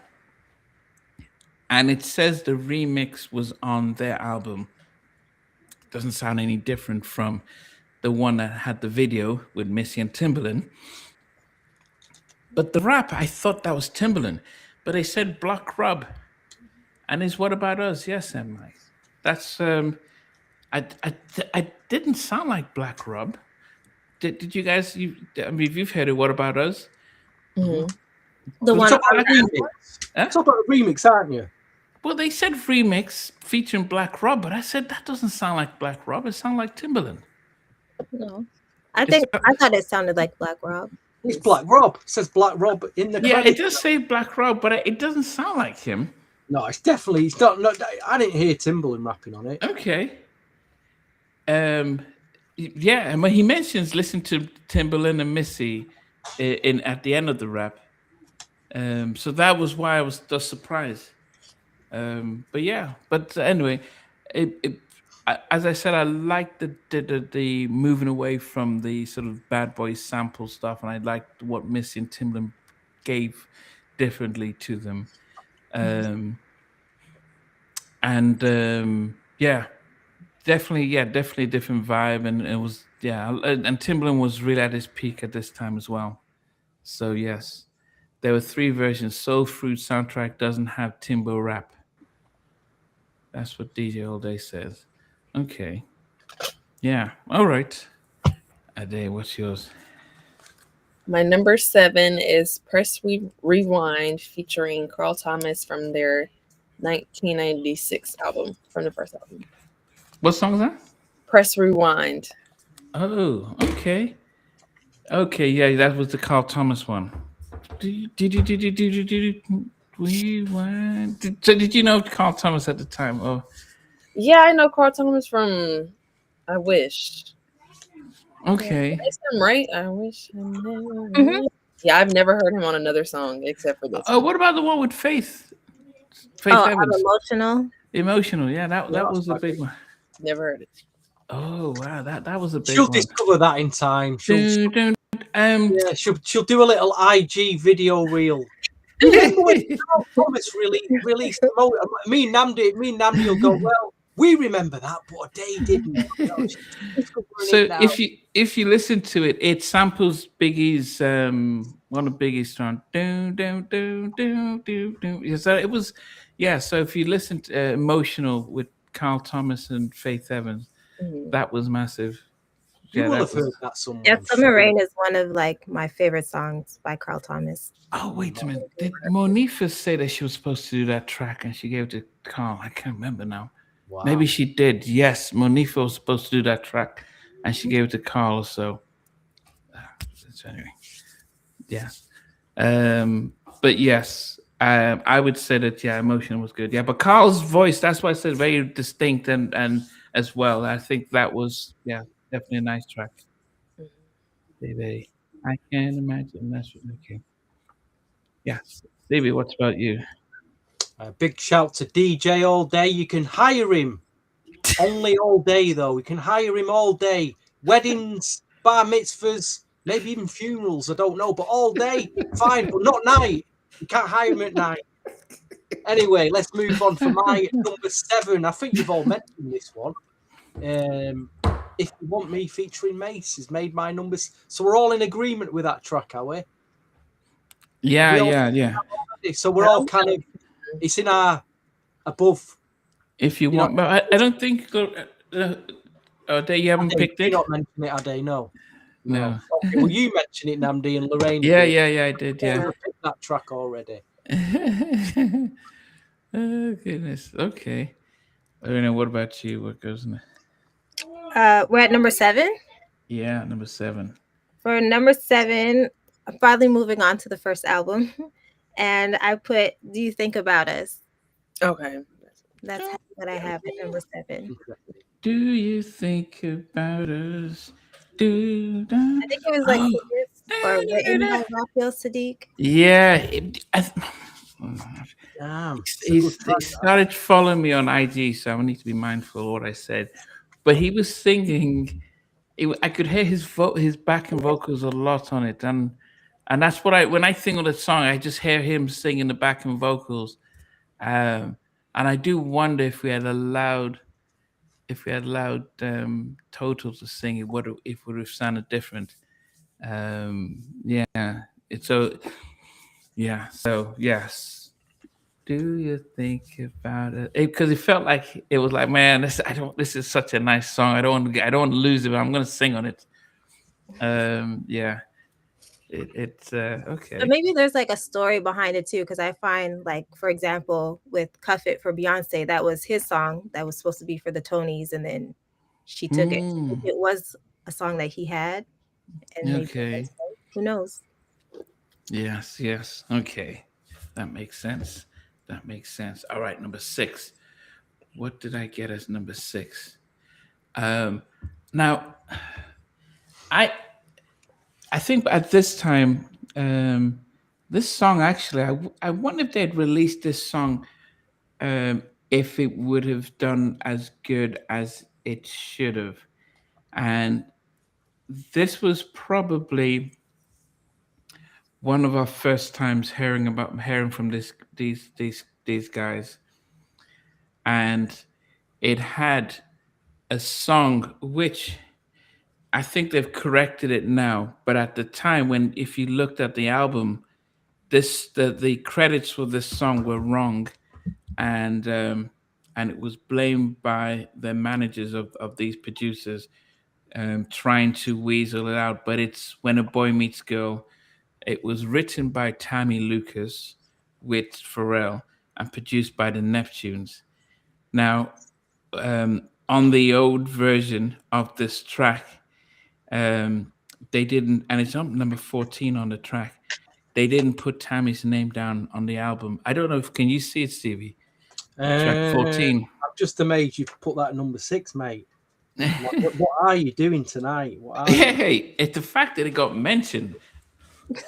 And it says the remix was on their album. Doesn't sound any different from the one that had the video with Missy and Timbaland. But the rap, I thought that was Timbaland. But they said Black Rob. And it's What About Us? Yes, I'm like, that's I didn't sound like Black Rob. Did you guys? You've heard it. What About Us? Mm-hmm. The one. Talk about a remix, aren't you? Well, they said remix featuring Black Rob, but I said that doesn't sound like Black Rob. It sounds like Timbaland. No. I It's, thought it sounded like Black Rob. It's Black Rob. It says Black Rob in the yeah, credits. it does say Black Rob, but it doesn't sound like him. No, it's definitely. It's not. No, I didn't hear Timbaland rapping on it. Okay. Yeah, and when he mentions listen to Timbaland and Missy in at the end of the rap. So that was why I was just surprised. But yeah, but anyway, as I said, I liked the moving away from the sort of bad boy sample stuff, and I liked what Missy and Timbaland gave differently to them. Yeah, definitely a different vibe, and it was and Timbaland was really at his peak at this time as well. So yes. There were 3 versions. Soul Fruit soundtrack doesn't have Timbo rap. That's what DJ All Day says. Okay. Yeah. All right. Ade, what's yours? My number 7 is Press Rewind featuring Carl Thomas from their 1996 album, from the first album. What song is that? Press Rewind. Oh, okay. Okay, yeah, that was the Carl Thomas one. Rewind. So did you know Carl Thomas at the time? Oh, Yeah, I know Carl Thomas from I Wish. okay. Is him right? I wish I never. Yeah, I've never heard him on another song except for this. Oh, what about the one with Faith? Faith I'm Evans. emotional. Emotional, yeah, that was a big one. Never heard it. Oh wow, that was a big She'll one. discover that in time. She'll do a little IG video reel. Remember when Carl Thomas released me and Namdi will go, well, we remember that, but they didn't. So if you listen to it, it samples Biggie's one of Biggie's songs. So it was so if you listen to Emotional with Carl Thomas and Faith Evans, that was massive. You will have heard that somewhere. Yeah, Summer Rain is one of my favorite songs by Carl Thomas. Oh, wait a minute. Did Monifa say that she was supposed to do that track and she gave it to Carl? I can't remember now. Wow. Maybe she did. Yes, Monifa was supposed to do that track and she gave it to Carl. So, anyway. Yeah. But yes, I would say that, Emotion was good. Yeah, but Carl's voice, that's why I said very distinct and as well. I think that was, definitely a nice track. Baby, I can't imagine. That's okay. Yes. Stevie, what about you? A big shout to DJ All Day. You can hire him. Only all day, though. You can hire him all day. Weddings, bar mitzvahs, maybe even funerals. I don't know. But all day, fine. But not night. You can't hire him at night. Anyway, let's move on for my number 7. I think you've all mentioned this one. If You Want Me featuring Mace has made my numbers. So we're all in agreement with that track, are we? Yeah. So we're all kind of, it's in our above. If you want, but I don't think you haven't picked it. You not mention it, Ade, no. No. Okay, well, you mentioned it, Namdi, and Lorraine. Yeah, I did. Yeah. I picked that track already. Oh goodness. Okay. I don't know. What about you? What goes in? We're at number 7. Yeah, number 7. For number 7, I'm finally moving on to the first album, and I put "Do You Think About Us." Okay. That's what I have at number 7. Do you think about us? I think it was like or written by Raphael Sadiq. Yeah. Damn. He started following me on IG, so I need to be mindful of what I said. But he was singing. I could hear his backing vocals a lot on it, and that's what when I think of the song, I just hear him singing the backing vocals. And I do wonder if we had allowed Total to sing it, if it would have sounded different. So yes. Do you think about it? Because it felt like it was like, man, this is such a nice song. I don't want to lose it, but I'm gonna sing on it. It's But okay. maybe there's like a story behind it too, because I find like, for example, with Cuff It for Beyonce, that was his song that was supposed to be for the Tonys, and then she took it. So maybe Mm, it was a song that he had, and maybe it was okay. her. Who knows? Yes, yes. Okay. That makes sense. That makes sense. All right, number six. What did I get as number six? Um, now, I I think at this time, this song actually, I wonder if they'd released this song, if it would have done as good as it should have. And this was probably one of our first times hearing from these guys, and it had a song which I think they've corrected it now, but at the time when if you looked at the album, the credits for this song were wrong, and and it was blamed by the managers of these producers, trying to weasel it out. But it's When a Boy Meets Girl. It was written by Tammy Lucas with Pharrell and produced by the Neptunes. Now, on the old version of this track, they didn't, and it's on number 14 on the track. They didn't put Tammy's name down on the album. I don't know if can you see it, Stevie? Track I'm 14. just amazed you put that at number 6, mate. What are you doing tonight? What are you? Hey, it's the fact that it got mentioned.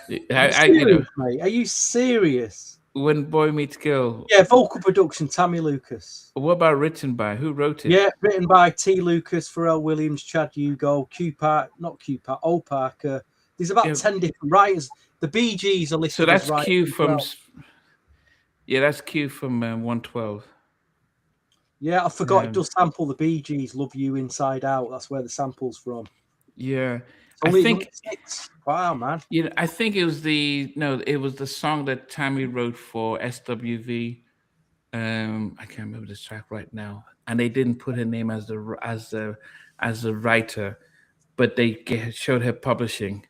Serious, mate? Are you serious? When Boy Meets Girl. Yeah, vocal production, Tammy Lucas. What about written by? Who wrote it? Yeah, written by T. Lucas, Pharrell Williams, Chad Hugo, O Parker. There's about 10 different writers. The Bee Gees are listed. So that's as Q from. Yeah, that's Q from 112. Yeah, I forgot it does sample the Bee Gees, Love You Inside Out. That's where the sample's from. Yeah. I think. Wow, man. Yeah, I think it was it was the song that Tammy wrote for SWV. I can't remember this track right now, and they didn't put her name as the writer, but they showed her publishing,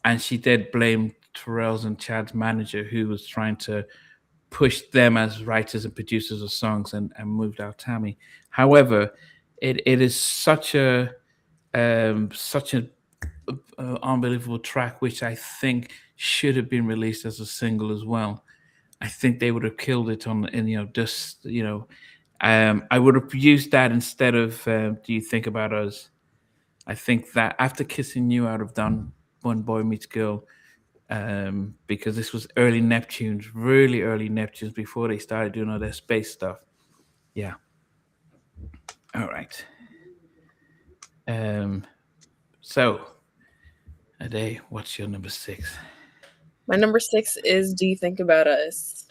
and she did blame Terrell's and Chad's manager, who was trying to push them as writers and producers of songs, and moved out Tammy. However, it is such an unbelievable track, which I think should have been released as a single as well. I think they would have killed it on, in just I would have used that instead of Do You Think About Us. I think that after Kissing You, I would have done When Boy Meets Girl, because this was early Neptunes, really early Neptunes before they started doing all their space stuff. Yeah. All right. So, Ade, what's your number 6? My number 6 is Do You Think About Us?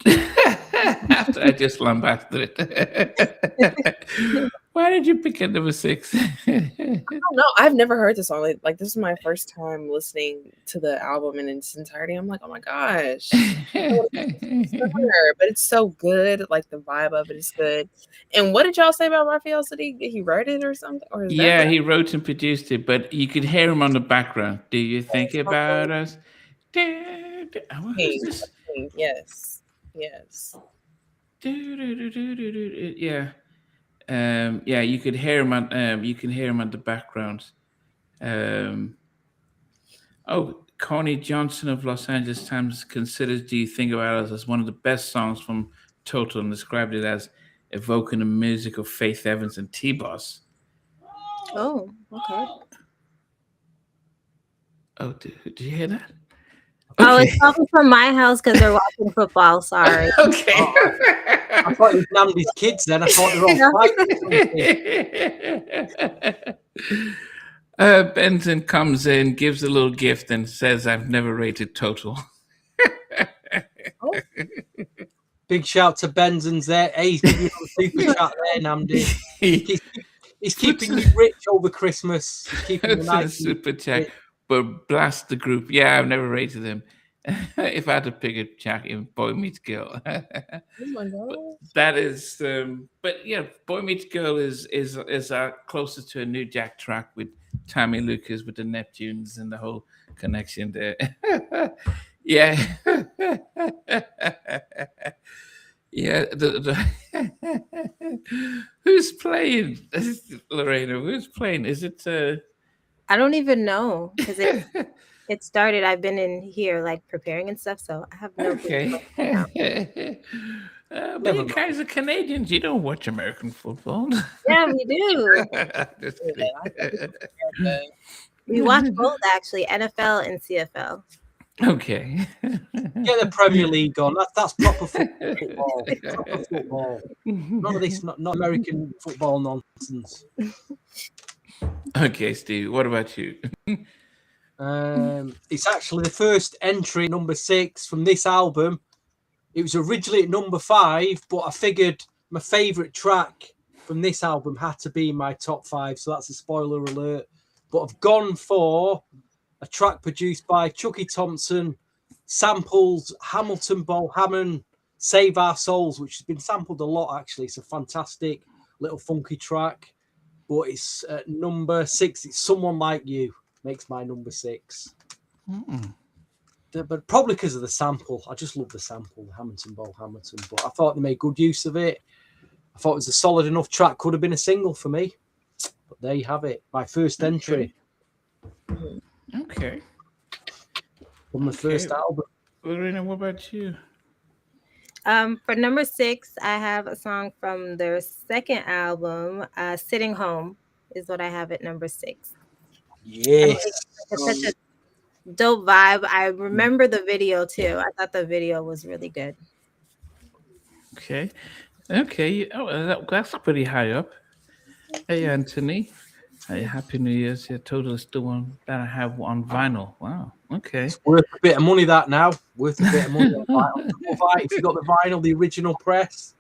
After I just lambasted it. Why did you pick a number 6? I don't know. I've never heard this song. Like this is my first time listening to the album in its entirety. I'm like, oh my gosh. But it's so good. Like the vibe of it is good. And what did y'all say about Raphael City? Did he write it or something? Or he wrote and produced it, but you could hear him on the background. Do you think about us? Yes. Yes. Yeah. Yeah, you could hear him on you can hear him on the background. Connie Johnson of Los Angeles Times considers Do You Think About Us as one of the best songs from Total and described it as evoking the music of Faith Evans and T-Boss. Oh, okay. Oh, did you hear that? Okay. Oh, it's probably from my house because they're watching football. Sorry. Okay. I thought it was Namdi's kids then. I thought they were all fighting. Benson comes in, gives a little gift, and says, I've never rated Total. Big shout to Benson's there. Hey, he's giving you a super chat there, Namdi. He's keeping you rich over Christmas. He's keeping you nice. Super chat. But blast the group. Yeah, I've never rated them. If I had to pick a track in Boy Meets Girl. Oh my God. That is, but yeah, Boy Meets Girl is closest to a New Jack track with Tammy Lucas with the Neptunes and the whole connection there. Yeah. Yeah. Who's playing? Lorena, who's playing? Is it I don't even know because it started. I've been in here like preparing and stuff, so I have no clue. okay? But Never you guys are Canadians. You don't watch American football. Yeah, we do. Just Yeah, kidding. We watch both actually, NFL and CFL. Okay. Get the Premier League on. That's proper football. Proper football. None of this, not American football nonsense. Okay, Steve. What about you? It's actually the first entry, number 6 from this album. It was originally at number 5, but I figured my favourite track from this album had to be in my top 5, so that's a spoiler alert. But I've gone for a track produced by Chucky Thompson, samples Hamilton Bohannon, Save Our Souls, which has been sampled a lot, actually. It's a fantastic little funky track, but it's at number 6. It's Someone Like You, makes my number 6. But probably because of the sample. I just love the sample, the Hamilton Bohannon. But I thought they made good use of it. I thought it was a solid enough track. Could have been a single for me. But there you have it. My first entry. Okay. From the first album. Lorena, what about you? For number 6, I have a song from their second album, Sitting Home is what I have at number 6. Yes. It's such a dope vibe. I remember the video too. I thought the video was really good. Okay. Okay. Oh, that's pretty high up. Hey, Anthony. Hey, Happy New Year's. Yeah, totally still one that I have on vinyl. Wow. Okay. It's worth a bit of money, that now. Worth a bit of money on vinyl. If you've got the vinyl, the original press,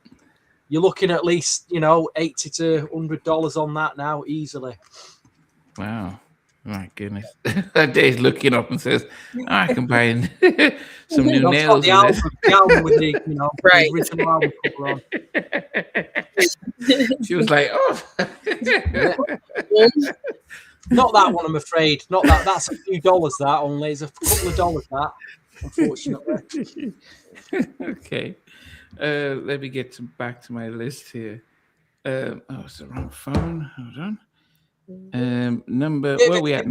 you're looking at least, $80 to $100 on that now, easily. Wow. My goodness. Dave's looking up and says, I can buy some new nails. The album with the, Right. the original album cover on. She was like, oh. Not that one, I'm afraid. Not that. That's a few dollars, that only. It's a couple of dollars, that, unfortunately. Okay. Let me get back to my list here. It's the wrong phone. Hold on. Where are we at?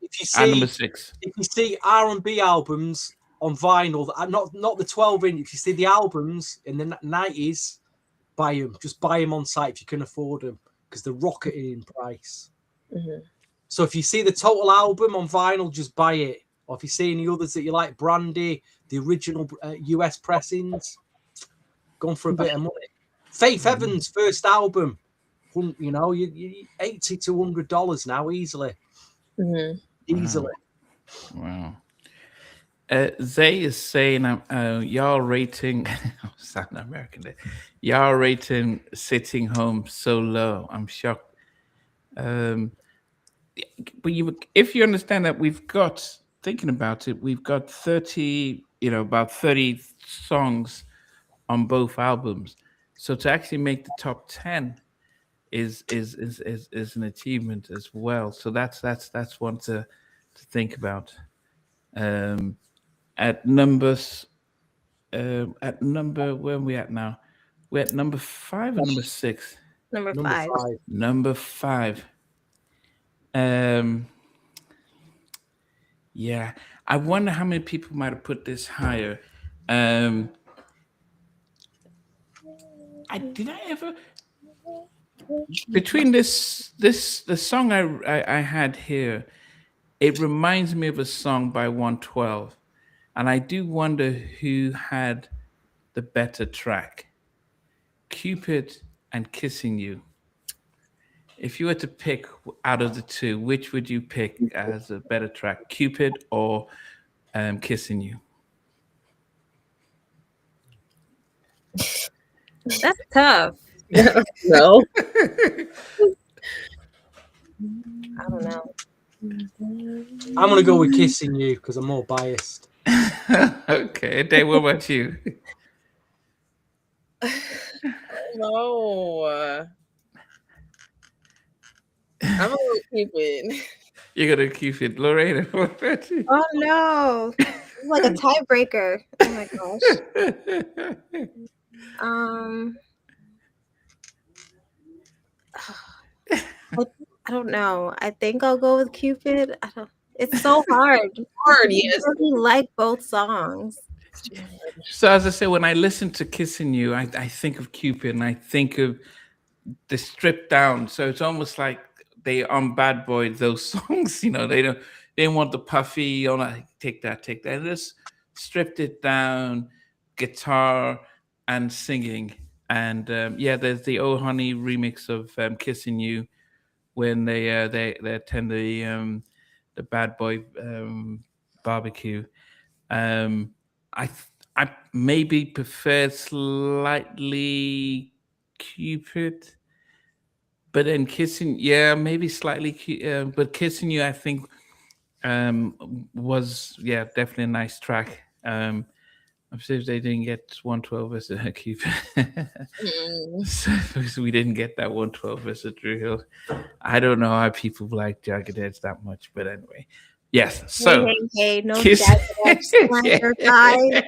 If you see, number 6. If you see R&B albums on vinyl, not the 12-inch, if you see the albums in the 90s, buy them. Just buy them on site if you can afford them, because they're rocketing in price. Mm-hmm. So if you see the total album on vinyl, just buy it. Or if you see any others that you like, Brandy, the original US pressings, gone for a bit of money. Faith Evans' first album, you $80 to $100 now, easily. Mm-hmm. Easily. Wow. Zay is saying, y'all rating, sound American there. Y'all rating Sitting Home so low. I'm shocked. But if you understand that thinking about it, we've got 30, about 30 songs on both albums. So to actually make the top 10 is an achievement as well. So that's one to think about. At numbers, where are we at now? We're at number 5 or number 6? Number 5. Number 5. Yeah, I wonder how many people might have put this higher. Did I ever between the song I had here? It reminds me of a song by 112, and I do wonder who had the better track, Cupid and Kissing You. If you were to pick out of the two, which would you pick as a better track, Cupid or Kissing You? That's tough. No. I don't know. I'm going to go with Kissing You because I'm more biased. Okay, Dave, what about you? No. I'm gonna keep it. You're gonna keep it, Lorena. What about you? Oh no. It's like a tiebreaker. Oh my gosh. Um I, I don't know. I think I'll go with Cupid. I don't, it's so hard. Hard, I yes. really like both songs. So as I say, when I listen to "Kissing You," I think of Cupid, and I think of the stripped down. So it's almost like they on Bad Boy those songs. They don't want the puffy. Oh, no, take that, take that. They just stripped it down, guitar and singing. And yeah, there's the "Oh Honey" remix of "Kissing You" when they attend the Bad Boy barbecue. Um, I maybe prefer slightly Cupid, but then Kissing, yeah, maybe slightly, but Kissing You, I think, was yeah definitely a nice track. I'm sure they didn't get 112 as a Cupid. Mm. So, because we didn't get that 112 as a Drew Hill. I don't know how people like Jagged Edge that much, but anyway. Yes. So Hey, no Kiss. Jagged Edge slander, guys.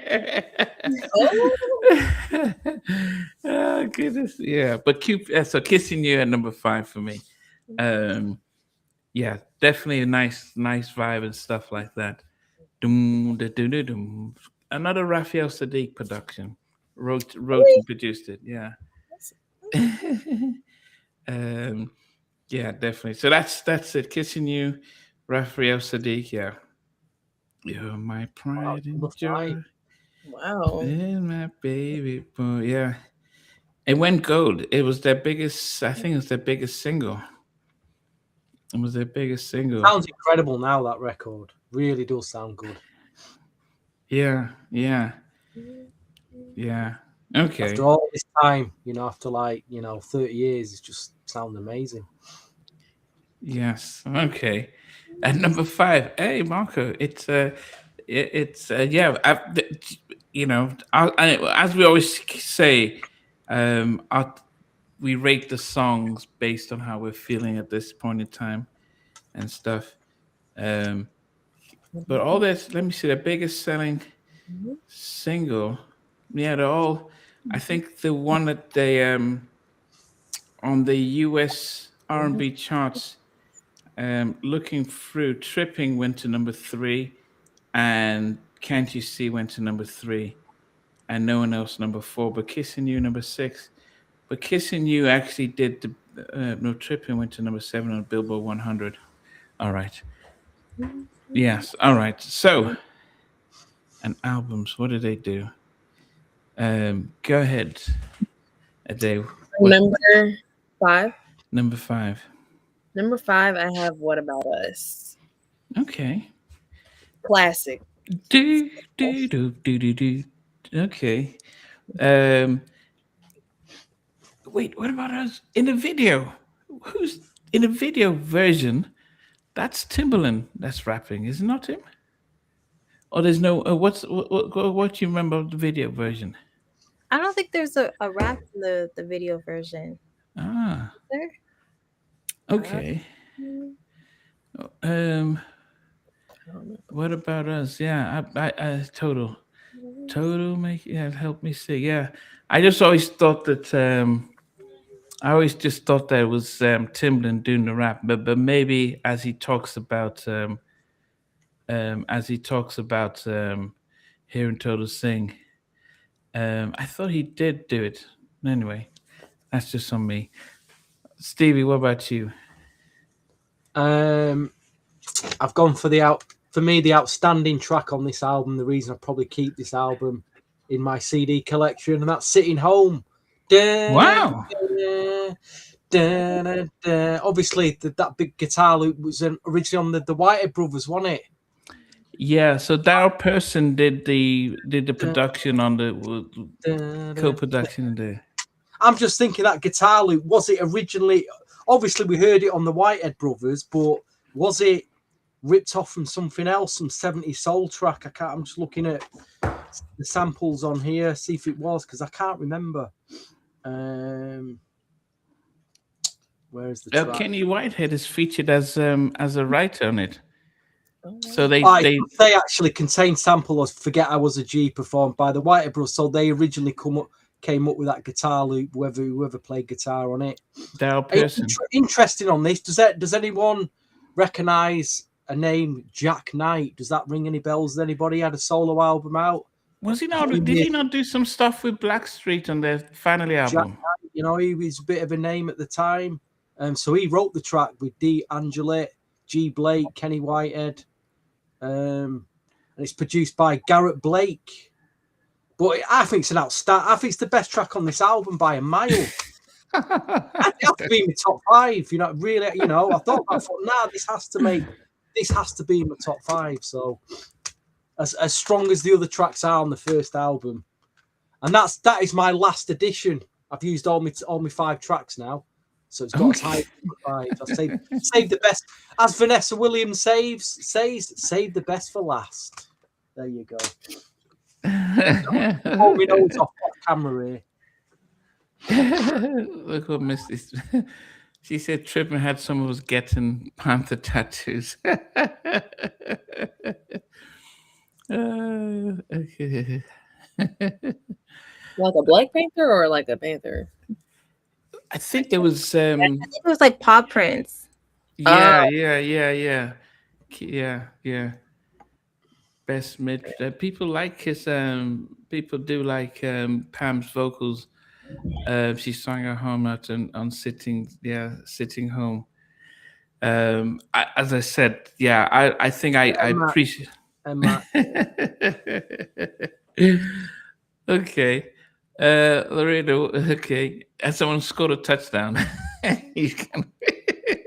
Oh goodness, yeah. But so Kissing You at number 5 for me. Yeah, definitely a nice vibe and stuff like that. Doom, da, doo, doo, doom. Another Raphael Sadiq production. Wrote and produced it. Yeah. Yeah, definitely. So that's it. Kissing You, Raphael Sadiq. Yeah. You're my pride and joy. Wow. And my baby boy. Yeah. It went gold. It was their biggest, I think it was their biggest single. It was their biggest single. Sounds incredible now, that record. Really does sound good. Yeah, yeah. Yeah. Okay. After all this time, after 30 years, it just sounds amazing. Yes. Okay. At number 5, hey Marco, it's yeah. As we always say, we rate the songs based on how we're feeling at this point in time and stuff. But all this, let me see, the biggest selling single. Yeah, they're all. I think the one that they on the US R&B charts. Looking through, Tripping went to number 3, and Can't You See went to number 3, and No One Else number 4, but Kissing You number 6. But Kissing You actually did no, Tripping went to number 7 on Billboard 100. All right. Yes. All right. So, and albums, what did they do? Go ahead, Ade. Number 5. Number 5. Number 5, I have What About Us? Okay. Classic. Do do do do do do. Okay. Wait, what about us in the video? Who's in the video version? That's Timberland. That's rapping, is it not him? Or there's no. What do you remember of the video version? I don't think there's a rap in the video version. Ah, Is there? okay. What about us? Yeah, I total make yeah help me see. Yeah, I just always thought that I always just thought that it was Timbaland doing the rap, but maybe as he talks about hearing Total sing, I thought he did do it. Anyway, that's just on me. Stevie, what about you? I've gone for the outstanding track on this album. The reason I probably keep this album in my CD collection, and that's Sitting Home. Wow. Obviously, that big guitar loop was originally on the Whitehead Brothers, wasn't it? Yeah, so Darryl Person did the production on the co-production there. I'm just thinking that guitar loop, was it originally? Obviously, we heard it on the Whitehead Brothers, but was it ripped off from something else, some 70s soul track? I'm just looking at the samples on here, see if it was, because I can't remember. Where's the track? Kenny Whitehead is featured as a writer on it. Oh, So they actually contain sample of "Forget I Was a G" performed by the Whitehead Brothers. So they originally came up with that guitar loop. Whoever played guitar on it. Daryl Pearson. Interesting on this. Does anyone recognize a name, Jack Knight? Does that ring any bells? Has anybody had a solo album out? Was he not? Did he not do some stuff with Blackstreet on their Finally album? Jack Knight, he was a bit of a name at the time. So he wrote the track with D. Angela, G. Blake, Kenny Whitehead. And it's produced by Garrett Blake. But I think it's an outstanding. I think it's the best track on this album by a mile. It has to be in the top 5. Really. I thought, this has to be in the top 5. So, as strong as the other tracks are on the first album, and that is my last edition. I've used all my 5 tracks now, so it's got as high as 5. I save the best, as Vanessa Williams says, save the best for last. There you go. Hold me nose off camera here. Look what Misty. She said Trippin had some of us getting panther tattoos. Okay. Like a Black Panther or like a Panther? I think there was. I think it was like paw prints. Yeah. Best mid. People like his. People do like Pam's vocals. She sang her home out on sitting home. As I said, I think I appreciate. Okay, Laredo. Okay, as someone scored a touchdown, you can.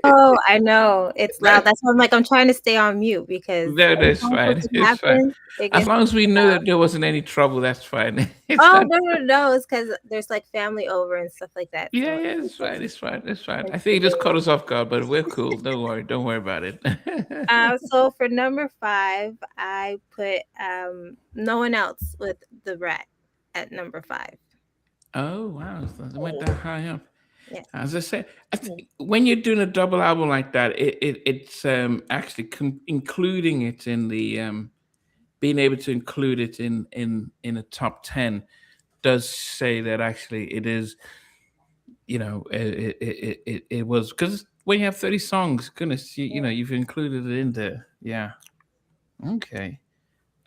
Oh, I know. It's loud. That's why I'm trying to stay on mute because that's fine. It's fine. As long as we knew that there wasn't any trouble, that's fine. Fine. No. It's because there's like family over and stuff like that. Yeah, it's fine. I think it just caught us off guard, but we're cool. Don't worry about it. So for number 5, I put No One Else with The Rat at number 5. Oh wow, it went that high up. Yeah. As I said, when you're doing a double album like that, it's actually including it in the being able to include it in a top 10 does say that actually it is, it was, because when you have 30 songs, goodness, you've included it in there. Yeah. Okay.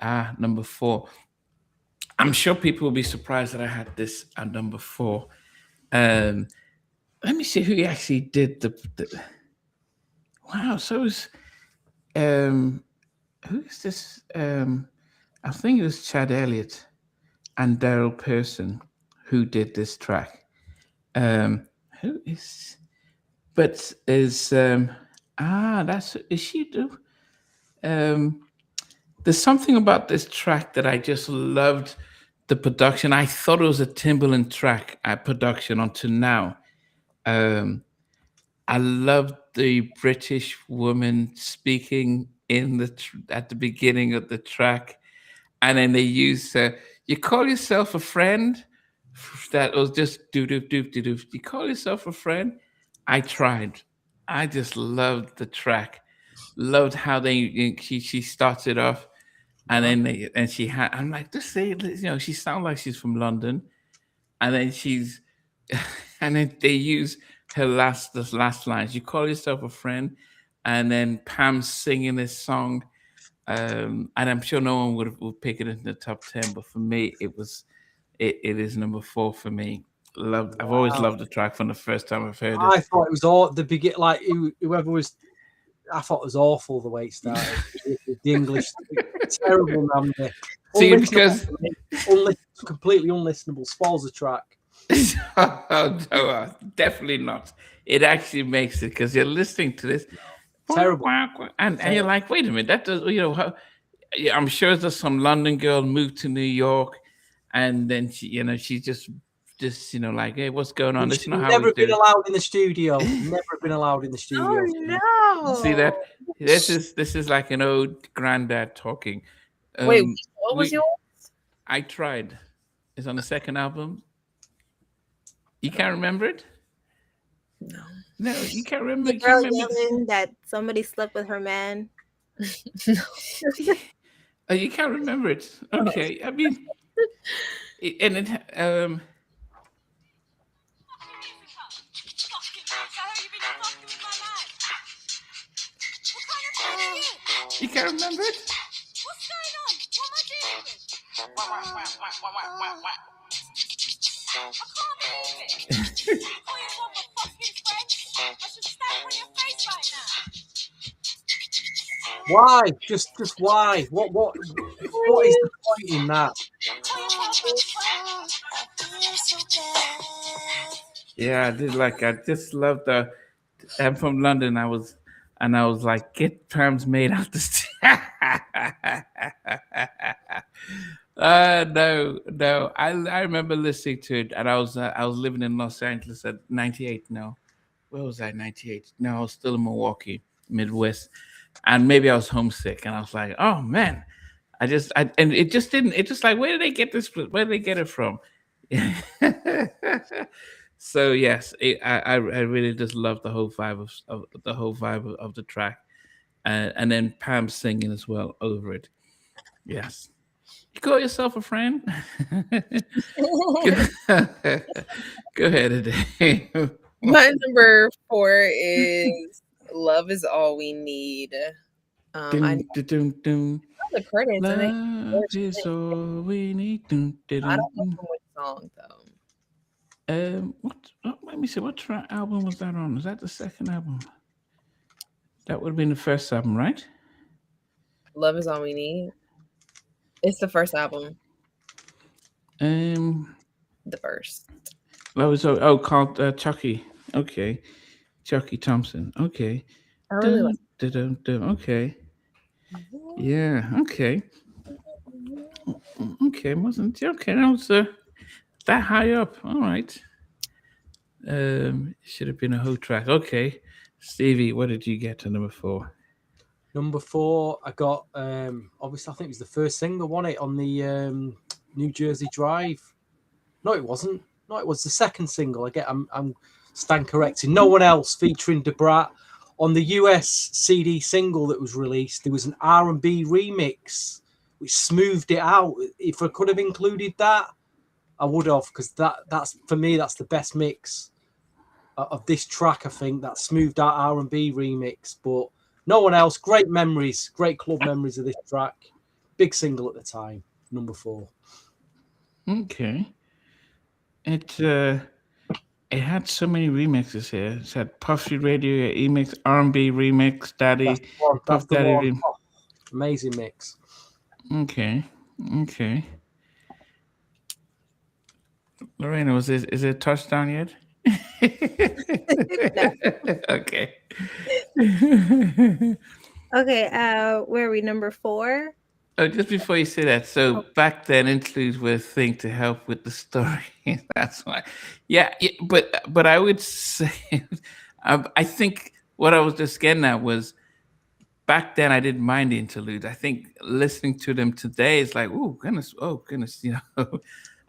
Number 4. I'm sure people will be surprised that I had this at number 4. Let me see who actually did the wow. So it was who is this? I think it was Chad Elliott and Daryl Pearson who did this track. Who is? But is is she do? There's something about this track that I just loved the production. I thought it was a Timbaland track production until now. I loved the British woman speaking at the beginning of the track, and then they used you call yourself a friend. That was just do do do do do. You call yourself a friend? I tried. I just loved the track. Loved how she started off, and then she had. I'm like, just say, she sounds like she's from London, and then she's. And then they use her last lines. You call yourself a friend, and then Pam's singing this song, and I'm sure no one would pick it in the top 10. But for me, it is number 4 for me. I've always loved the track from the first time I've heard it. I thought it was all the beginning. Like whoever was, I thought it was awful the way it started. The English, terrible number. See, because completely unlistenable. Spoils the track. No, definitely not. It actually makes it because you're listening to this terrible, and you're like, wait a minute, that does I'm sure there's some London girl moved to New York, and then she just like, hey, what's going on? This is not how never we been do. allowed in the studio. Never been allowed in the studio. Oh no! See that? This is like an old granddad talking. Wait, what was yours? I Tried. It's on the second album. You can't remember it? No. No, you can't remember. The You can't girl remember. yelling that somebody slept with her man. No. Oh, you can't remember it. Okay, I mean, and it you can't remember it. What's going on? What am I dealing with? I can't believe it. Oh, you want my fucking friend? I should stamp on your face right now. Why? Just why? What is the point in that? Yeah, I did like. I just love the. I'm from London. I was like, get terms made out this. No. I remember listening to it, and I was living in Los Angeles at 98. No, where was I? 98. No, I was still in Milwaukee, Midwest, and maybe I was homesick, and I was like, oh man, and it just didn't. It just like, where did they get this? Where did they get it from? So yes, I really just love the whole vibe of the whole vibe of the track, and then Pam singing as well over it. Yes, you got yourself a friend. Go ahead, Dave. My number 4 is "Love Is All We Need." I know the credits, and Love is all we need. I don't know from which song though. Let me see. What album was that on? Was that the second album? That would have been the first album, right? "Love Is All We Need." It's the first album. The first. That was called Chucky. Okay, Chucky Thompson. Okay. I really like. Okay. Yeah. Okay. Okay. Wasn't okay. That was that high up. All right. Should have been a whole track. Okay. Stevie, what did you get to number 4? Number 4, I got obviously I think it was the first single, wasn't it, on the New Jersey Drive? No, it wasn't. No, it was the second single. I'm stand corrected. No One Else featuring Debrat. On the US CD single that was released, there was an R&B remix which smoothed it out. If I could have included that, I would have, because that's for me, that's the best mix of this track. I think that smoothed out R&B remix. But No One Else, great memories, great club memories of this track. Big single at the time, number 4. Okay. It had so many remixes here. It had Puffy Radio remix, R&B remix, Daddy, That's the one. Puff Daddy. Oh, amazing mix. Okay. Lorena, is it a touchdown yet? Okay. Okay, where are we? Number 4? Oh, just before you say that, so back then interludes were a thing to help with the story. That's why. Yeah, but I would say, I think what I was just getting at was back then I didn't mind the interludes. I think listening to them today is like, oh goodness,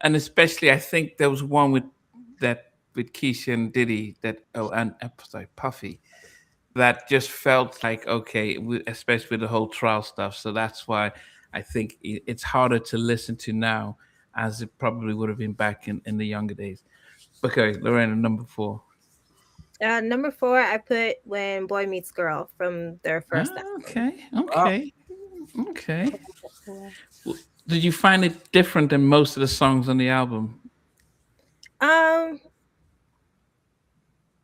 and especially I think there was one with Keisha and Diddy and sorry, Puffy, that just felt like okay, especially with the whole trial stuff. So that's why I think it's harder to listen to now, as it probably would have been back in the younger days. Okay, Lorena, number 4. Number 4, I put When Boy Meets Girl from their first album. Okay. Did you find it different than most of the songs on the album?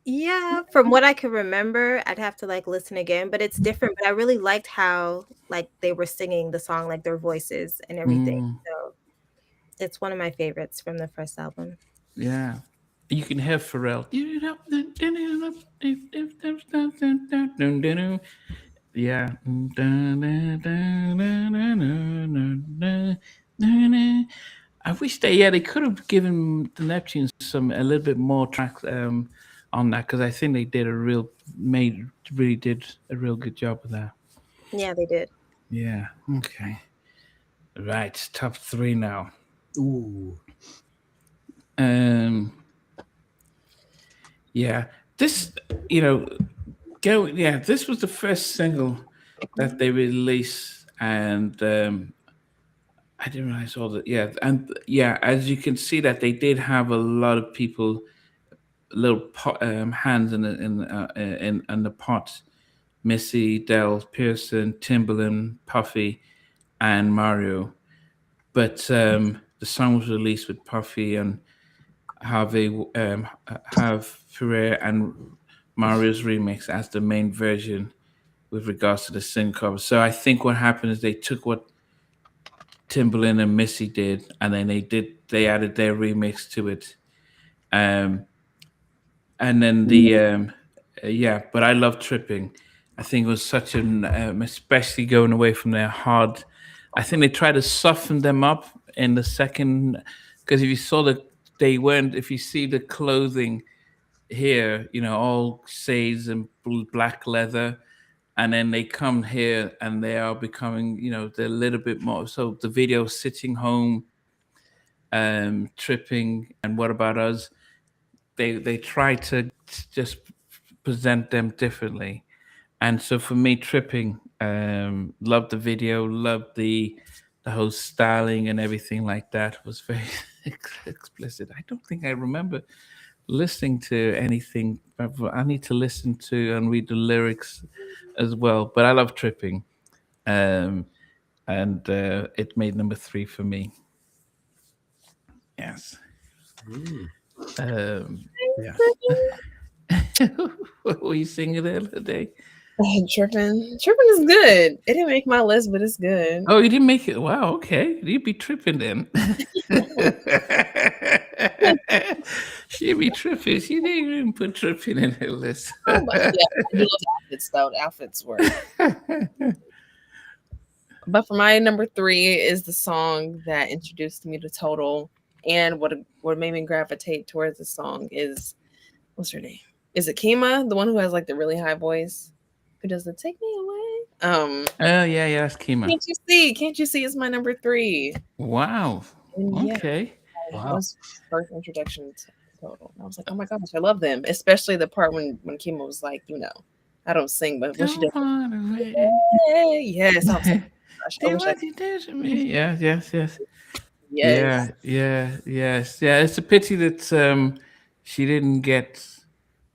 Yeah, from what I can remember, I'd have to like listen again, but it's different. But I really liked how like they were singing the song, like their voices and everything. So it's one of my favorites from the first album. Yeah. You can have Pharrell. Yeah. I wish they could have given the Neptunes a little bit more tracks on that, because I think they did really did a real good job with that. Yeah, they did. Yeah. Okay. Right. Top 3 now. Ooh. Yeah. this, this was the first single that they released, and I didn't realize all that. Yeah, and yeah, as you can see, that they did have a lot of people, little hands in the pot. Missy, Dell, Pearson, Timbaland, Puffy, and Mario. But the song was released with Puffy and have Ferrer and Mario's remix as the main version with regards to the sin cover. So I think what happened is they took what Timbaland and Missy did, and then they added their remix to it. Um, and then but I love Tripping. I think it was such an especially going away from their hard. I think they tried to soften them up in the second, because if you saw that they weren't, if you see the clothing here, all shades and black leather, and then they come here and they are becoming, they're a little bit more. So the video, Sitting Home, Tripping, and What About Us, they try to just present them differently. And so for me, Tripping, loved the video, loved the whole styling and everything like that, was very explicit. I don't think I remember listening to anything. I need to listen to and read the lyrics as well. But I love Tripping, um, and it made number 3 for me. Yes. Yeah. What were you singing the other day? Tripping is good. It didn't make my list, but it's good. Oh, you didn't make it. Wow. Okay, you'd be tripping then. She'd be tripping. She didn't even put tripping in her list. Oh, but yeah, I do love the outfits though. The outfits were. But for my number 3 is the song that introduced me to Total, and what made me gravitate towards the song is, what's her name? Is it Kima, the one who has like the really high voice, who does the "Take Me Away"? Oh yeah, that's Kima. Can't you see? It's my number 3. Wow. And yeah, Okay. that was first introduction to Total. And I was like, oh my gosh, I love them, especially the part when Kima was like, I don't sing, but when she did, yes, I was like, gosh, I wish I you did to me. Yes. yes. Yeah. It's a pity that she didn't get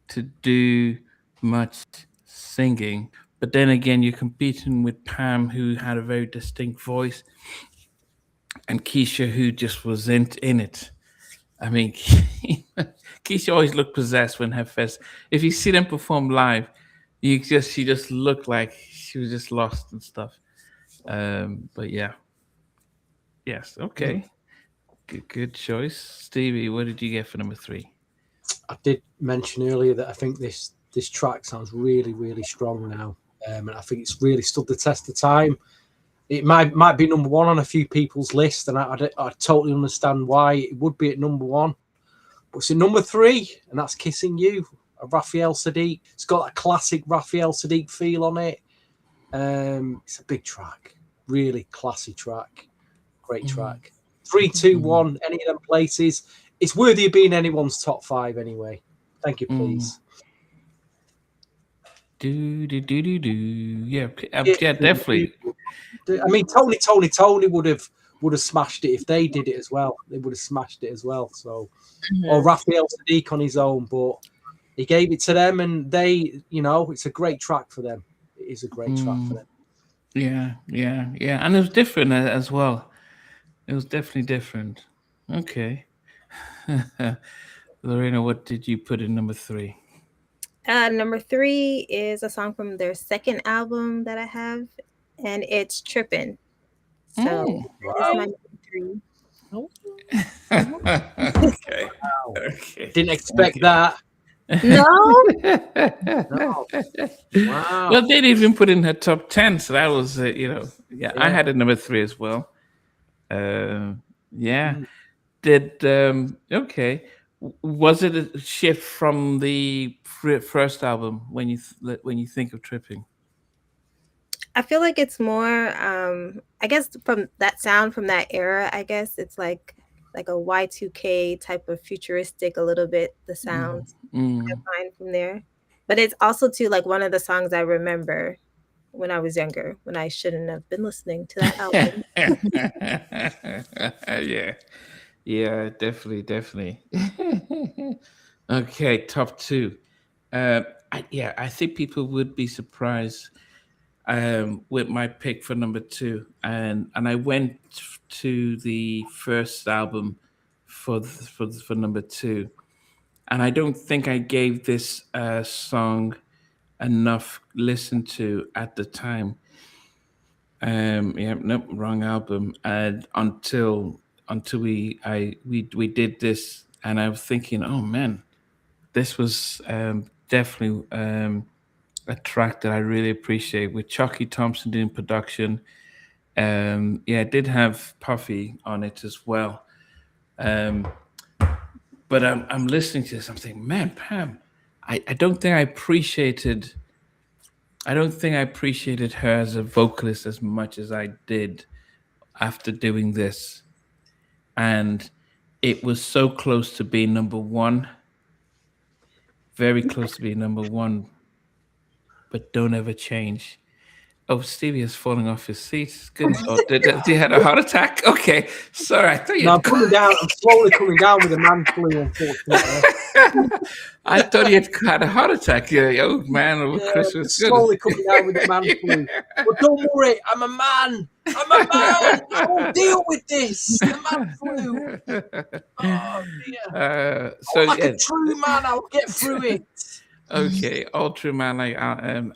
to do much singing. But then again, you're competing with Pam, who had a very distinct voice, and Keisha, who just was in it. I mean, Keisha always looked possessed when her first. If you see them perform live, she just looked like she was just lost and stuff. But yeah, yes, okay, good choice, Stevie. What did you get for number 3? I did mention earlier that I think this track sounds really, really strong now, and I think it's really stood the test of time. It might be number 1 on a few people's list, and I totally understand why it would be at number 1. But it's at number 3, and that's "Kissing You" of Raphael Sadiq. It's got that classic Raphael Sadiq feel on it. It's a big track, really classy track, great track. 3, 2, 1, any of them places. It's worthy of being anyone's top 5 anyway. Thank you, please. Do. Yeah, definitely. I mean, Tony would have smashed it if they did it as well. They would have smashed it as well. So, or Raphael Sadiq on his own, but he gave it to them, and they, it's a great track for them. It is a great track for them. Yeah, and it was different as well. It was definitely different. Okay. Lorena, what did you put in number 3? Number 3 is a song from their second album that I have, and it's "Trippin'." So that is my number 3. Okay. Wow. Okay. Didn't expect that. No. No. Wow. Well, they didn't even put in her top 10, so that was, I had a number 3 as well. Did okay? Was it a shift from the first album when you think of Tripping? I feel like it's more, I guess, from that sound from that era. I guess it's like like a Y2K type of futuristic, a little bit the sound I Mm. find from there. But it's also too like one of the songs I remember when I was younger, when I shouldn't have been listening to that album. Yeah, yeah, definitely, definitely. Okay, top two. Yeah, I think people would be surprised with my pick for number two, and I went to the first album for number two, and I don't think I gave this song enough listen to at the time. Yeah, nope, wrong album. And until we did this, and I was thinking, oh man, this was definitely a track that I really appreciate with Chucky Thompson doing production. Yeah, it did have Puffy on it as well. Um, but I'm listening to this. I'm thinking, man, Pam, I don't think I appreciated. I don't think I appreciated her as a vocalist as much as I did after doing this. And it was so close to being number one, very close to being number one, but don't ever change. Oh, Stevie is falling off his seat. Goodness. Oh, did he had a heart attack? Okay. Sorry, I thought No, you'd I'm coming down. I'm slowly coming down with a man flu, unfortunately. I thought you'd had a heart attack. Yeah, oh man, over Yeah, Christmas. just Goodness. slowly coming down with the man flu. But don't worry, I'm a man. I'm a man. I will deal with this. The man flu. Oh dear. So Like yeah, a true man, I'll get through it. okay, all true man like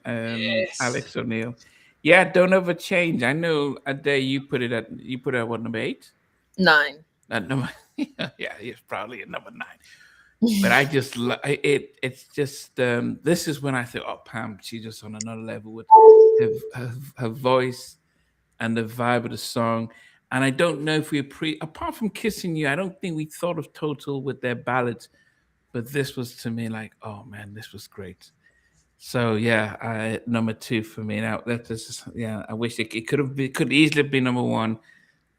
Yes. Alex O'Neill. Yeah, don't ever change. I know a day you put it at what, number 8? 9. At number yeah, it's probably at number 9. But I just it. It's just this is when I thought, oh, Pam, she's just on another level with her voice and the vibe of the song. And I don't know if we apart from Kissing You, I don't think we thought of Total with their ballads. But this was to me like, oh man, this was great. So yeah, number 2 for me. Now that is, yeah, I wish it could easily be number 1,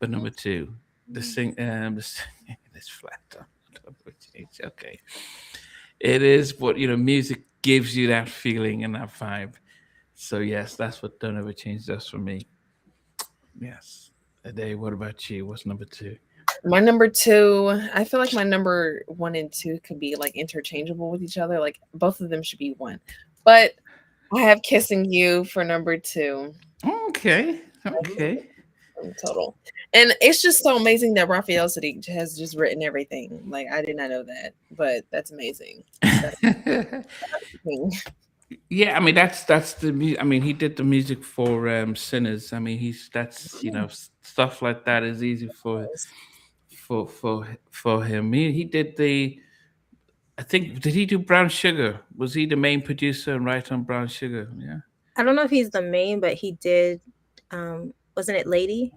but number 2, the sing this flat tone. Okay, it is what music gives you that feeling and that vibe. So yes, that's what Don't Ever Change does for me. Yes. Ade, what about you? What's number 2? My number 2, I feel like my number 1 and 2 could be like interchangeable with each other. Like both of them should be 1. But I have Kissing You for number 2. Okay. Okay. Total. And it's just so amazing that Raphael Sadiq has just written everything. Like I did not know that, but that's amazing. Yeah, I mean that's I mean he did the music for Sinners. I mean that's stuff like that is easy for him. He did I think, did he do Brown Sugar? Was he the main producer and writer on Brown Sugar? Yeah. I don't know if he's the main, but he did. Wasn't it Lady?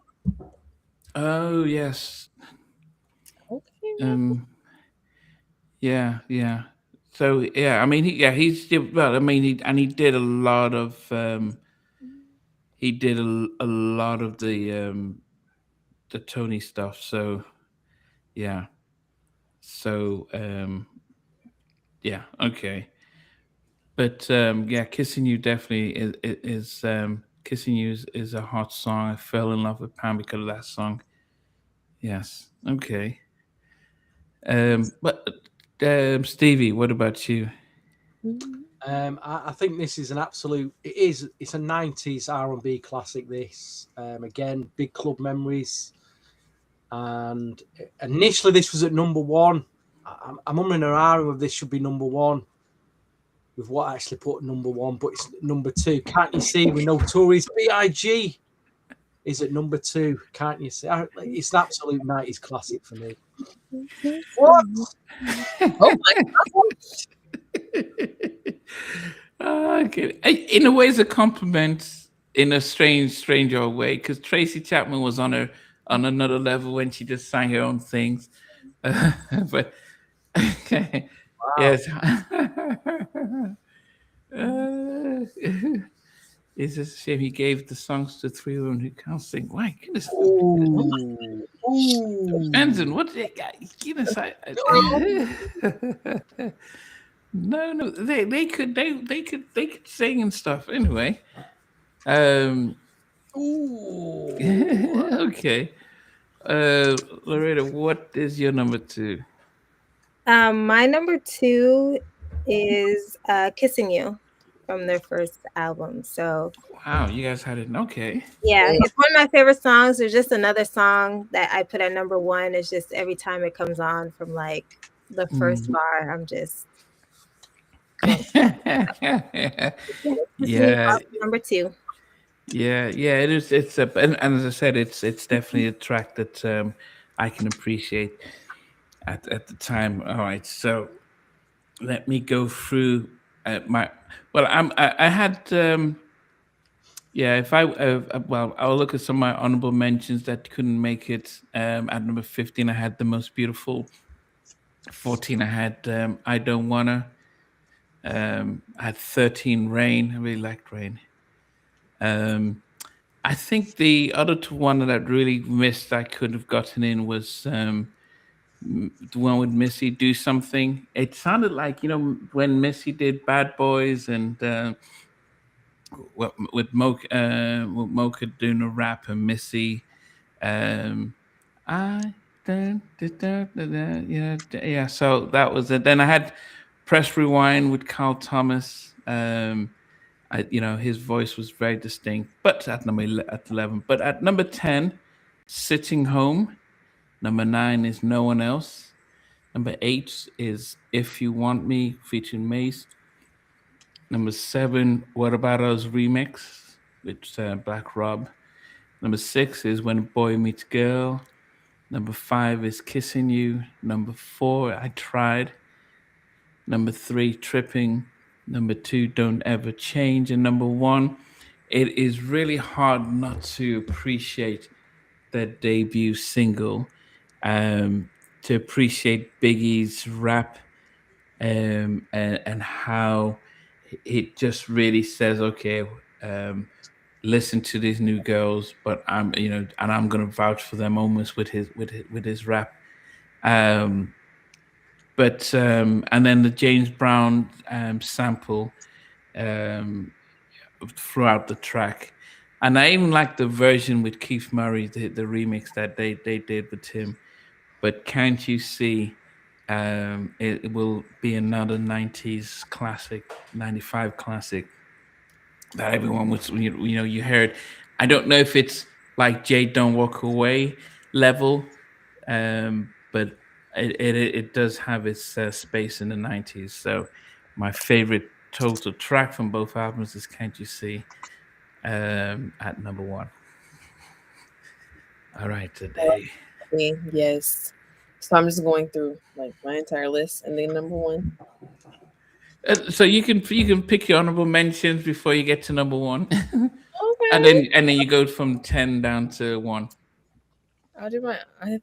Oh yes. Okay. Yeah, yeah. So yeah, I mean he's well, I mean he did a lot of he did a lot of the Tony stuff. So yeah. So yeah, okay. But yeah, Kissing You definitely is Kissing You is a hot song. I fell in love with Pam because of that song. Yes. Okay. But Stevie, what about you? I think this is an absolute. It's a '90s R&B classic. This again, big club memories. And initially, this was at number 1. I'm umming and ahhing with this should be number 1. With what I actually put number 1, but it's number 2. Can't you see? We know Tories B.I.G. is at number 2. Can't you see? It's an absolute '90s classic for me. What? Oh my god. Okay. In a way, it's a compliment in a strange old way because Tracy Chapman was on another level when she just sang her own things. But okay. Wow. Yes. It's just a shame he gave the songs to three women who can't sing. My goodness. Ooh. Ooh. Benson, what did goodness, no, they could sing and stuff. Anyway. Ooh. Okay. Loretta, what is your number 2? My number 2 is Kissing You from their first album. So Wow, you guys had it. Okay. yeah, it's one of my favorite songs. There's just another song that I put at number 1. It's just every time it comes on from like the first bar, I'm just Yeah. number 2. Yeah, it is. It's a and as I said, it's definitely a track that I can appreciate at the time. All right, so let me go through my. Well, I had yeah. If I well, I'll look at some of my honorable mentions that couldn't make it. At number 15, I had The Most Beautiful. 14, I had I Don't Wanna. I had 13, Rain. I really liked Rain. I think the other one that I really missed I could have gotten in was the one with Missy, Do Something. It sounded like, when Missy did Bad Boys and with Mocha doing a rap and Missy. Um, I, yeah, so that was it. Then I had Press Rewind with Carl Thomas. His voice was very distinct, but at 11. But at number 10, Sitting Home. Number 9 is No One Else. Number 8 is If You Want Me, featuring Mace. Number 7, What About Us remix with Black Rob. Number 6 is When a Boy Meets Girl. Number 5 is Kissing You. Number 4, I Tried. Number 3, Tripping. Number 2, Don't Ever Change. And number 1, it is really hard not to appreciate their debut single, to appreciate Biggie's rap, and how it just really says, okay, listen to these new girls, but and I'm gonna vouch for them almost with his rap. But and then the James Brown sample throughout the track, and I even like the version with Keith Murray, the remix that they did with him. But Can't You See? It will be another 90s classic, 95 classic that everyone was, you heard. I don't know if it's like Jay Don't Walk Away level, but it does have its space in the 90s. So my favorite total track from both albums is Can't You See, at number 1. All right, today. Yes. So I'm just going through like my entire list, and then number 1. So you can pick your honorable mentions before you get to number 1. Okay. and then you go from 10 down to 1. I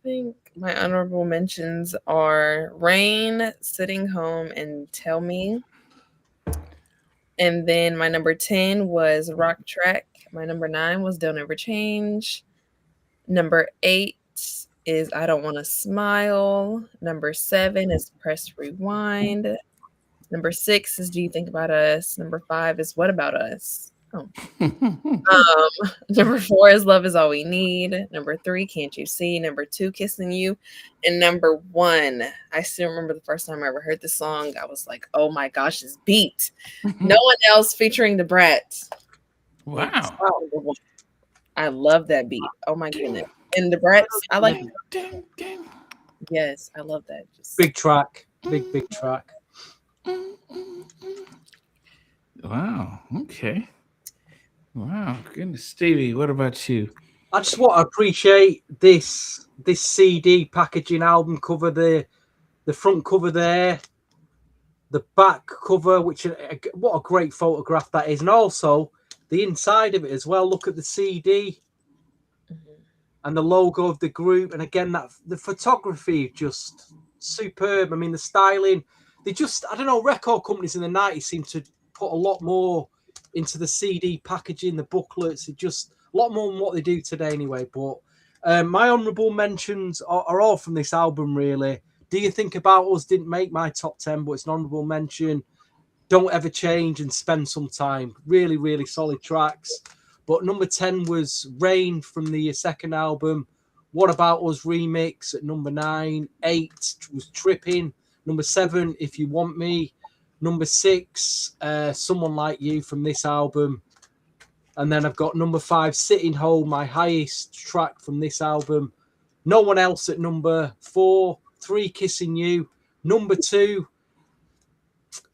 think my honorable mentions are Rain, Sitting Home, and Tell Me. And then my number 10 was Rock Track. My number 9 was Don't Ever Change. Number 8 is I Don't Want to Smile. Number 7 is Press Rewind. Number 6 is Do You Think About Us? Number 5 is What About Us? Oh. Number 4 is Love Is All We Need. Number 3, Can't You See? Number 2, Kissing You. And number 1, I still remember the first time I ever heard this song. I was like, oh my gosh, this beat. No One Else featuring the Bratz. Wow. I love that beat. Oh my goodness. And the Bratz, I like. Yes, I love that. Big track. Big track. Wow. Okay. Wow. Goodness, Stevie, what about you? I just want to appreciate this CD packaging, album cover, the front cover there, the back cover, which what a great photograph that is, and also the inside of it as well. Look at the CD and the logo of the group, and again that the photography just superb. I mean, the styling. They just, I don't know, record companies in the 90s seem to put a lot more into the CD packaging, the booklets. It just a lot more than what they do today, anyway. But my honourable mentions are all from this album, really. Do You Think About Us didn't make my top 10, but it's an honourable mention. Don't Ever Change and Spend Some Time. Really, really solid tracks. But number 10 was Rain from the second album. What About Us remix at number 9. 8 was Tripping. Number 7, If You Want Me. Number 6, Someone Like You from this album. And then I've got number 5, Sitting Home, my highest track from this album. No One Else at number 4. 3, Kissing You. Number 2,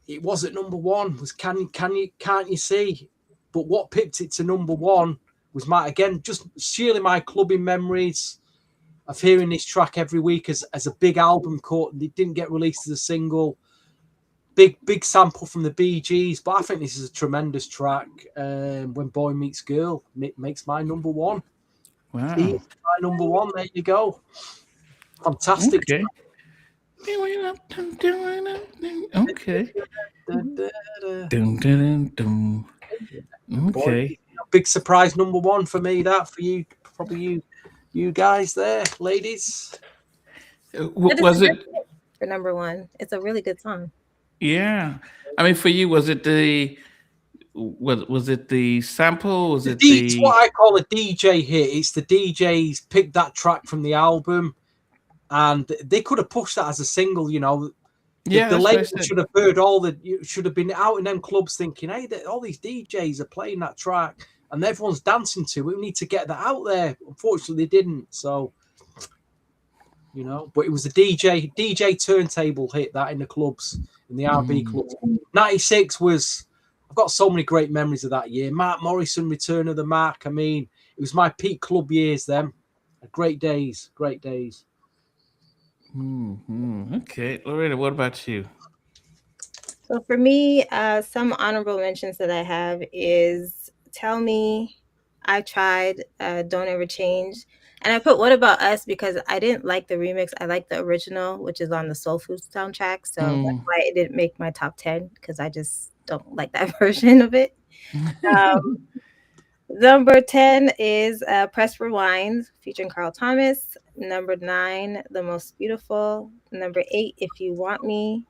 it was at number 1, was Can't You See? But what pipped it to number 1 was just sheerly my clubbing memories of hearing this track every week as a big album cut. It didn't get released as a single. Big sample from the Bee Gees, but I think this is a tremendous track. When Boy Meets Girl makes my number 1. Wow. It's my number 1. There you go. Fantastic. Okay. Okay. Dun, dun, dun. Okay. Big surprise number 1 for me. That for you, probably you guys there, ladies. Was it for number 1? It's a really good song. Yeah, I mean, for you, was it the sample? Was it It's what I call a DJ hit. It's the DJs picked that track from the album, and they could have pushed that as a single. You know, the label should have heard should have been out in them clubs thinking, hey, all these DJs are playing that track, and everyone's dancing to it. We need to get that out there. Unfortunately, they didn't. So. You know, but it was a DJ turntable hit that in the clubs, in the R&B clubs. 96 was, I've got so many great memories of that year. Mark Morrison, Return of the Mark. I mean, it was my peak club years then. Great days. Okay, Lorena, what about you? So for me, some honorable mentions that I have is Tell Me, I Tried, Don't Ever Change. And I put What About Us because I didn't like the remix. I like the original, which is on the Soul Food soundtrack. So that's why it didn't make my top 10 because I just don't like that version of it. Number 10 is Press Rewind featuring Carl Thomas. Number 9, The Most Beautiful. Number 8, If You Want Me.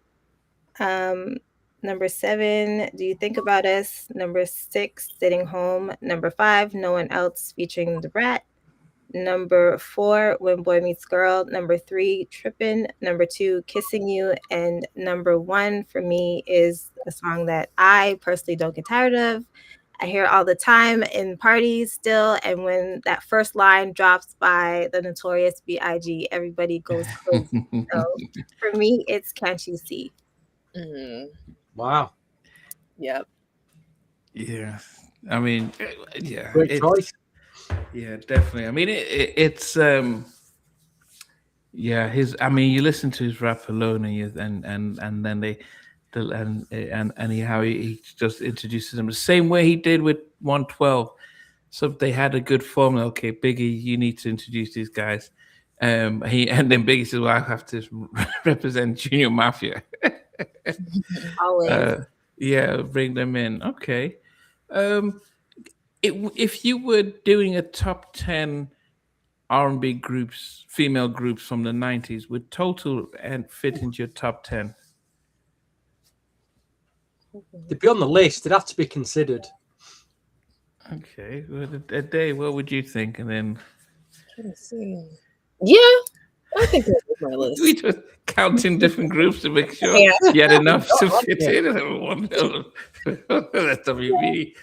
Number 7, Do You Think About Us? Number 6, Sitting Home. Number 5, No One Else featuring The Brat. Number 4, When Boy Meets Girl. Number 3, Trippin'. Number 2, Kissing You. And number 1 for me is a song that I personally don't get tired of. I hear it all the time in parties still. And when that first line drops by the Notorious B.I.G., everybody goes crazy. So for me, it's Can't You See? Wow. Yep. Yeah. I mean, yeah. Great choice. Yeah, definitely. I mean, it's yeah. I mean, you listen to his rap alone, and then how he just introduces them the same way he did with 112. So they had a good formula. Okay, Biggie, you need to introduce these guys. And then Biggie says, "Well, I have to represent Junior Mafia." Always. Yeah, bring them in. Okay. If you were doing a top 10 R&B groups, female groups from the 90s, would Total fit into your top 10? They'd be on the list. They'd have to be considered. Okay. Well, a day, what would you think? And then... Let's see. Yeah, I think that's my list. We just counting different groups to make sure you had enough to fit in. That's WB.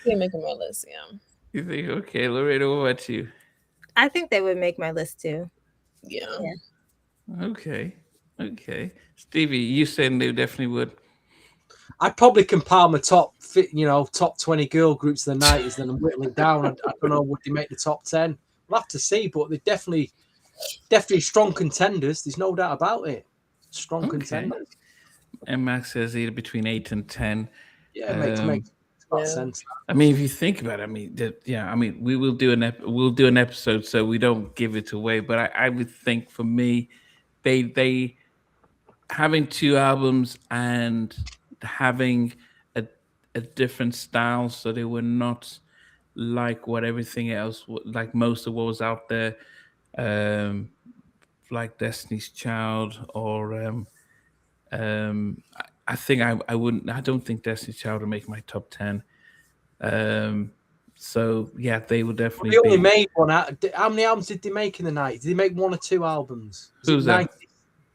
They're making my list, yeah. You think, okay, Loretta, what about you? I think they would make my list too. Yeah. Okay. Stevie, you said they definitely would. I'd probably compile my top 20 girl groups of the 90s, then I'm whittling down. I don't know, would they make the top 10? We'll have to see, but they're definitely strong contenders. There's no doubt about it. Strong contenders. And Max says either between 8 and 10. Yeah, it makes sense. I mean, if you think about it, I mean, we will do an episode so we don't give it away. But I would think for me, they having two albums and having a, a different style, so they were not like what everything else, like most of what was out there, um, like Destiny's Child or I think I wouldn't. I don't think Destiny's Child would make my top 10. Um, so yeah, they would Well, definitely they only be. made one. How many albums did they make in the night? Did they make one or two albums? Was it Who's that? 90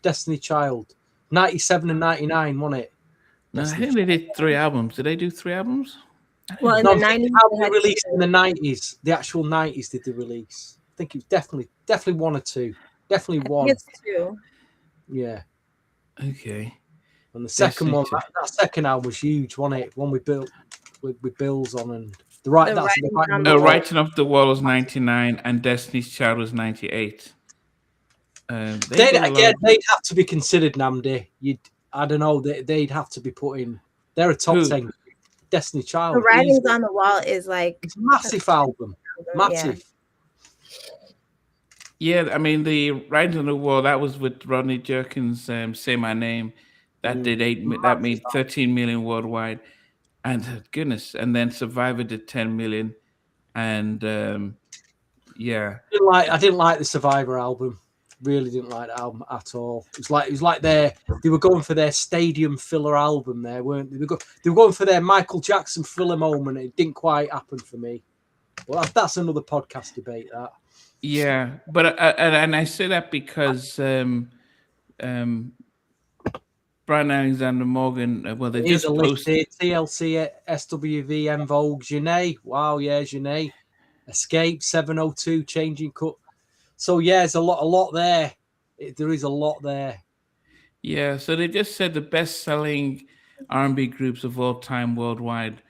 Destiny Child? 97 and 99, wasn't it? No, I Destiny think they Child. did three albums. Did they do three albums? I Well, didn't in No, the I'm thinking 90s, how they they had released in the two. 90s. The actual 90s did they release? I think it was definitely one or two. Definitely I think one. it's two. Yeah. Okay. And the second Destiny one, Child. that second album was huge, wasn't it? One with Bills on and the right. The That's the Writings right on number. the Wall. Writing off the Wall was 99 and Destiny's Child was 98. They They'd did a lot. again, they'd have to be considered, Namdi. I don't know. They'd have to be put in. They're a top Who? 10. Destiny The Child. Writings Easy. on the Wall is like It's a massive album. yeah. Massive. Yeah, I mean the Writing on the Wall, that was with Rodney Jerkins. Say My Name. That did that made 13 million worldwide, and goodness, and then Survivor did 10 million, and yeah, I didn't like the Survivor album. Really didn't like the album at all. It was like they were going for their stadium filler album there, weren't they? They were going for their Michael Jackson filler moment. It didn't quite happen for me. Well, that's another podcast debate. That yeah, but and I say that because um, Brian Alexander Morgan, well, they here's just a list posted. here: TLC, SWV, En Vogue, Janae. Wow, yeah, Janae. Escape 702, Changing Cut. So yeah, there's a lot there. There is a lot there. Yeah, so they just said the best-selling R&B groups of all time worldwide.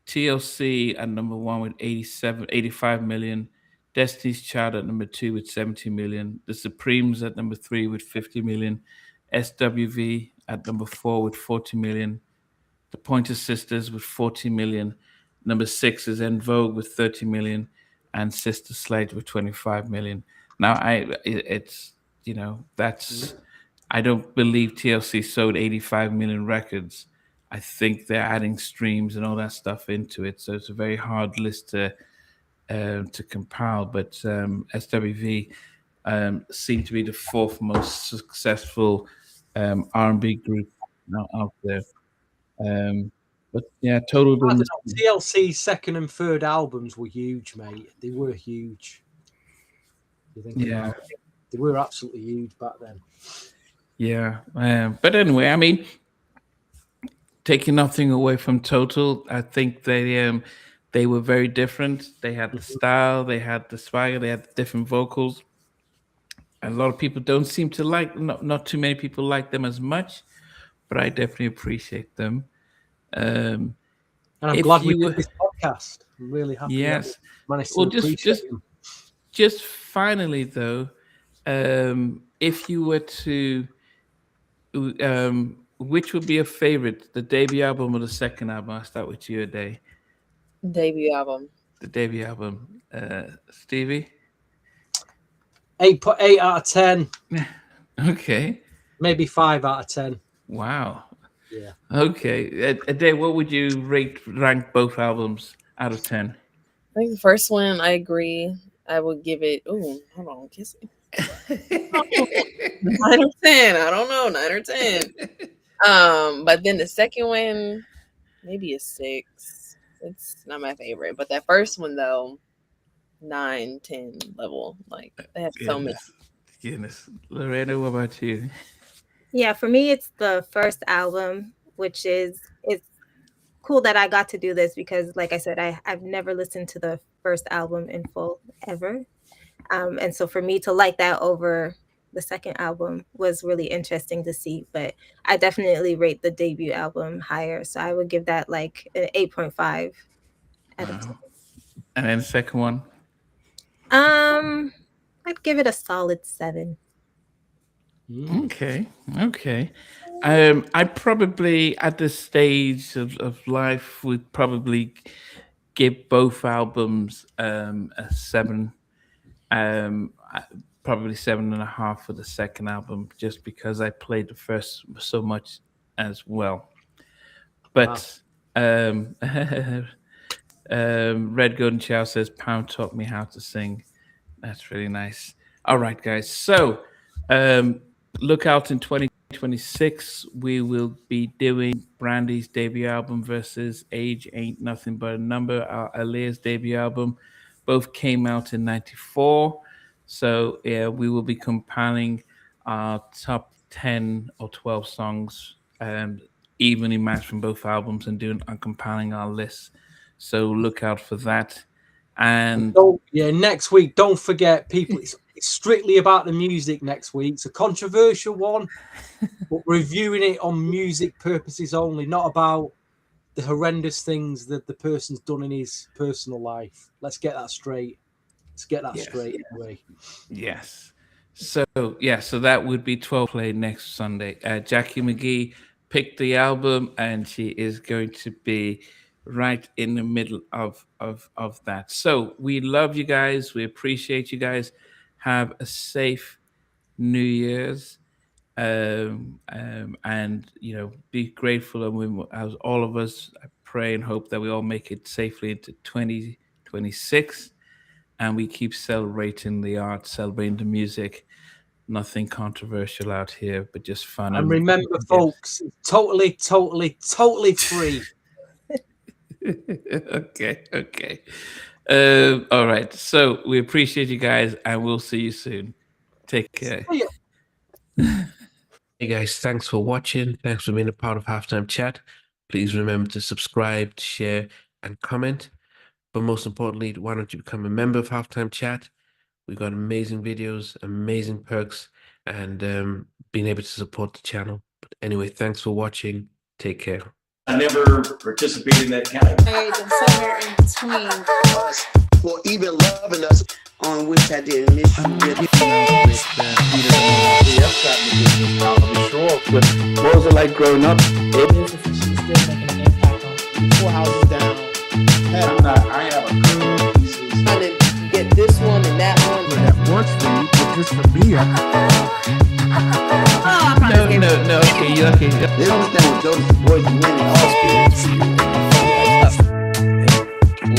TLC at number one with 85 million. Destiny's Child at number two with 70 million. The Supremes at number three with 50 million. SWV at number four with 40 million. The Pointer Sisters with 40 million. Number six is En Vogue with 30 million, and Sister Sledge with 25 million. Now, it's that's I don't believe TLC sold 85 million records. I think they're adding streams and all that stuff into it, so it's a very hard list to compile. But SWV seem to be the fourth most successful R&B group out there. But yeah, Total I don't didn't. know. TLC's second and third albums were huge, mate. They were huge. You think Yeah. about it. They were absolutely huge back then. Yeah, but anyway, I mean, taking nothing away from Total, I think they were very different. They had the style, they had the swagger, they had different vocals. A lot of people don't seem to like. Not too many people like them as much, but I definitely appreciate them. Um, And I'm If glad we you did were- this podcast. I'm really happy that yes. we managed to Well, appreciate them. just finally though, if you were to, which would be your favorite, the debut album or the second album? I'll start with you, Day. Debut album. The debut album, Stevie. 8.8 out of 10, Okay. maybe 5 out of 10. Wow. Yeah. Okay. Day, what would you rank both albums out of 10? I think the first one, I agree. I would give it. Oh, hold on, kiss me. 9 or 10. I don't know, 9 or 10. But then the second one, maybe a 6. It's not my favorite, but that first one though, 9, 10 level. Like they have so many. Goodness. Lorena, what about you? Yeah, for me, it's the first album, which is it's cool that I got to do this because, like I said, I've never listened to the first album in full ever, and so for me to like that over the second album was really interesting to see. But I definitely rate the debut album higher, so I would give that like an 8.5 out of 10. Wow. And then the second one? I'd give it a solid 7. Okay. Okay. I probably at this stage of life would probably give both albums a 7. probably 7.5 for the second album, just because I played the first so much as well. But Red Golden Chow says, Pound taught me how to sing. That's really nice. All right, guys. So look out in 2026. We will be doing Brandy's debut album versus Age Ain't Nothing But a Number, Aaliyah's debut album. Both came out in 94. So yeah, we will be compiling our top 10 or 12 songs evenly matched from both albums and compiling our lists. So look out for that. And next week, don't forget, people, it's strictly about the music next week. It's a controversial one, but reviewing it on music purposes only, not about the horrendous things that the person's done in his personal life. Let's get that straight. Straight anyway. Yes. So that would be 12 play next Sunday. Jackie McGee picked the album, and she is going to be right in the middle of that. So we love you guys. We appreciate you guys. Have a safe New Year's, and be grateful. And we, as all of us, I pray and hope that we all make it safely into 2026, and we keep celebrating the art, celebrating the music. Nothing controversial out here, but just fun. And remember, folks, totally free. Okay. All right. So we appreciate you guys, and we'll see you soon. Take care. Hey guys, thanks for watching. Thanks for being a part of Halftime Chat. Please remember to subscribe, share, and comment. But most importantly, why don't you become a member of Halftime Chat? We've got amazing videos, amazing perks, and being able to support the channel. But anyway, thanks for watching. Take care. I never participated in that category. And somewhere in between us, or even loving us, on which I didn't miss you with. What was it like growing up? She's still making an impact on 4 houses down. I have a couple of pieces. Trying to get this one and that one. That works for you, but just for me, No. Okay. They don't understand what Joseph Boyd winning all spirits.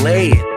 Play it.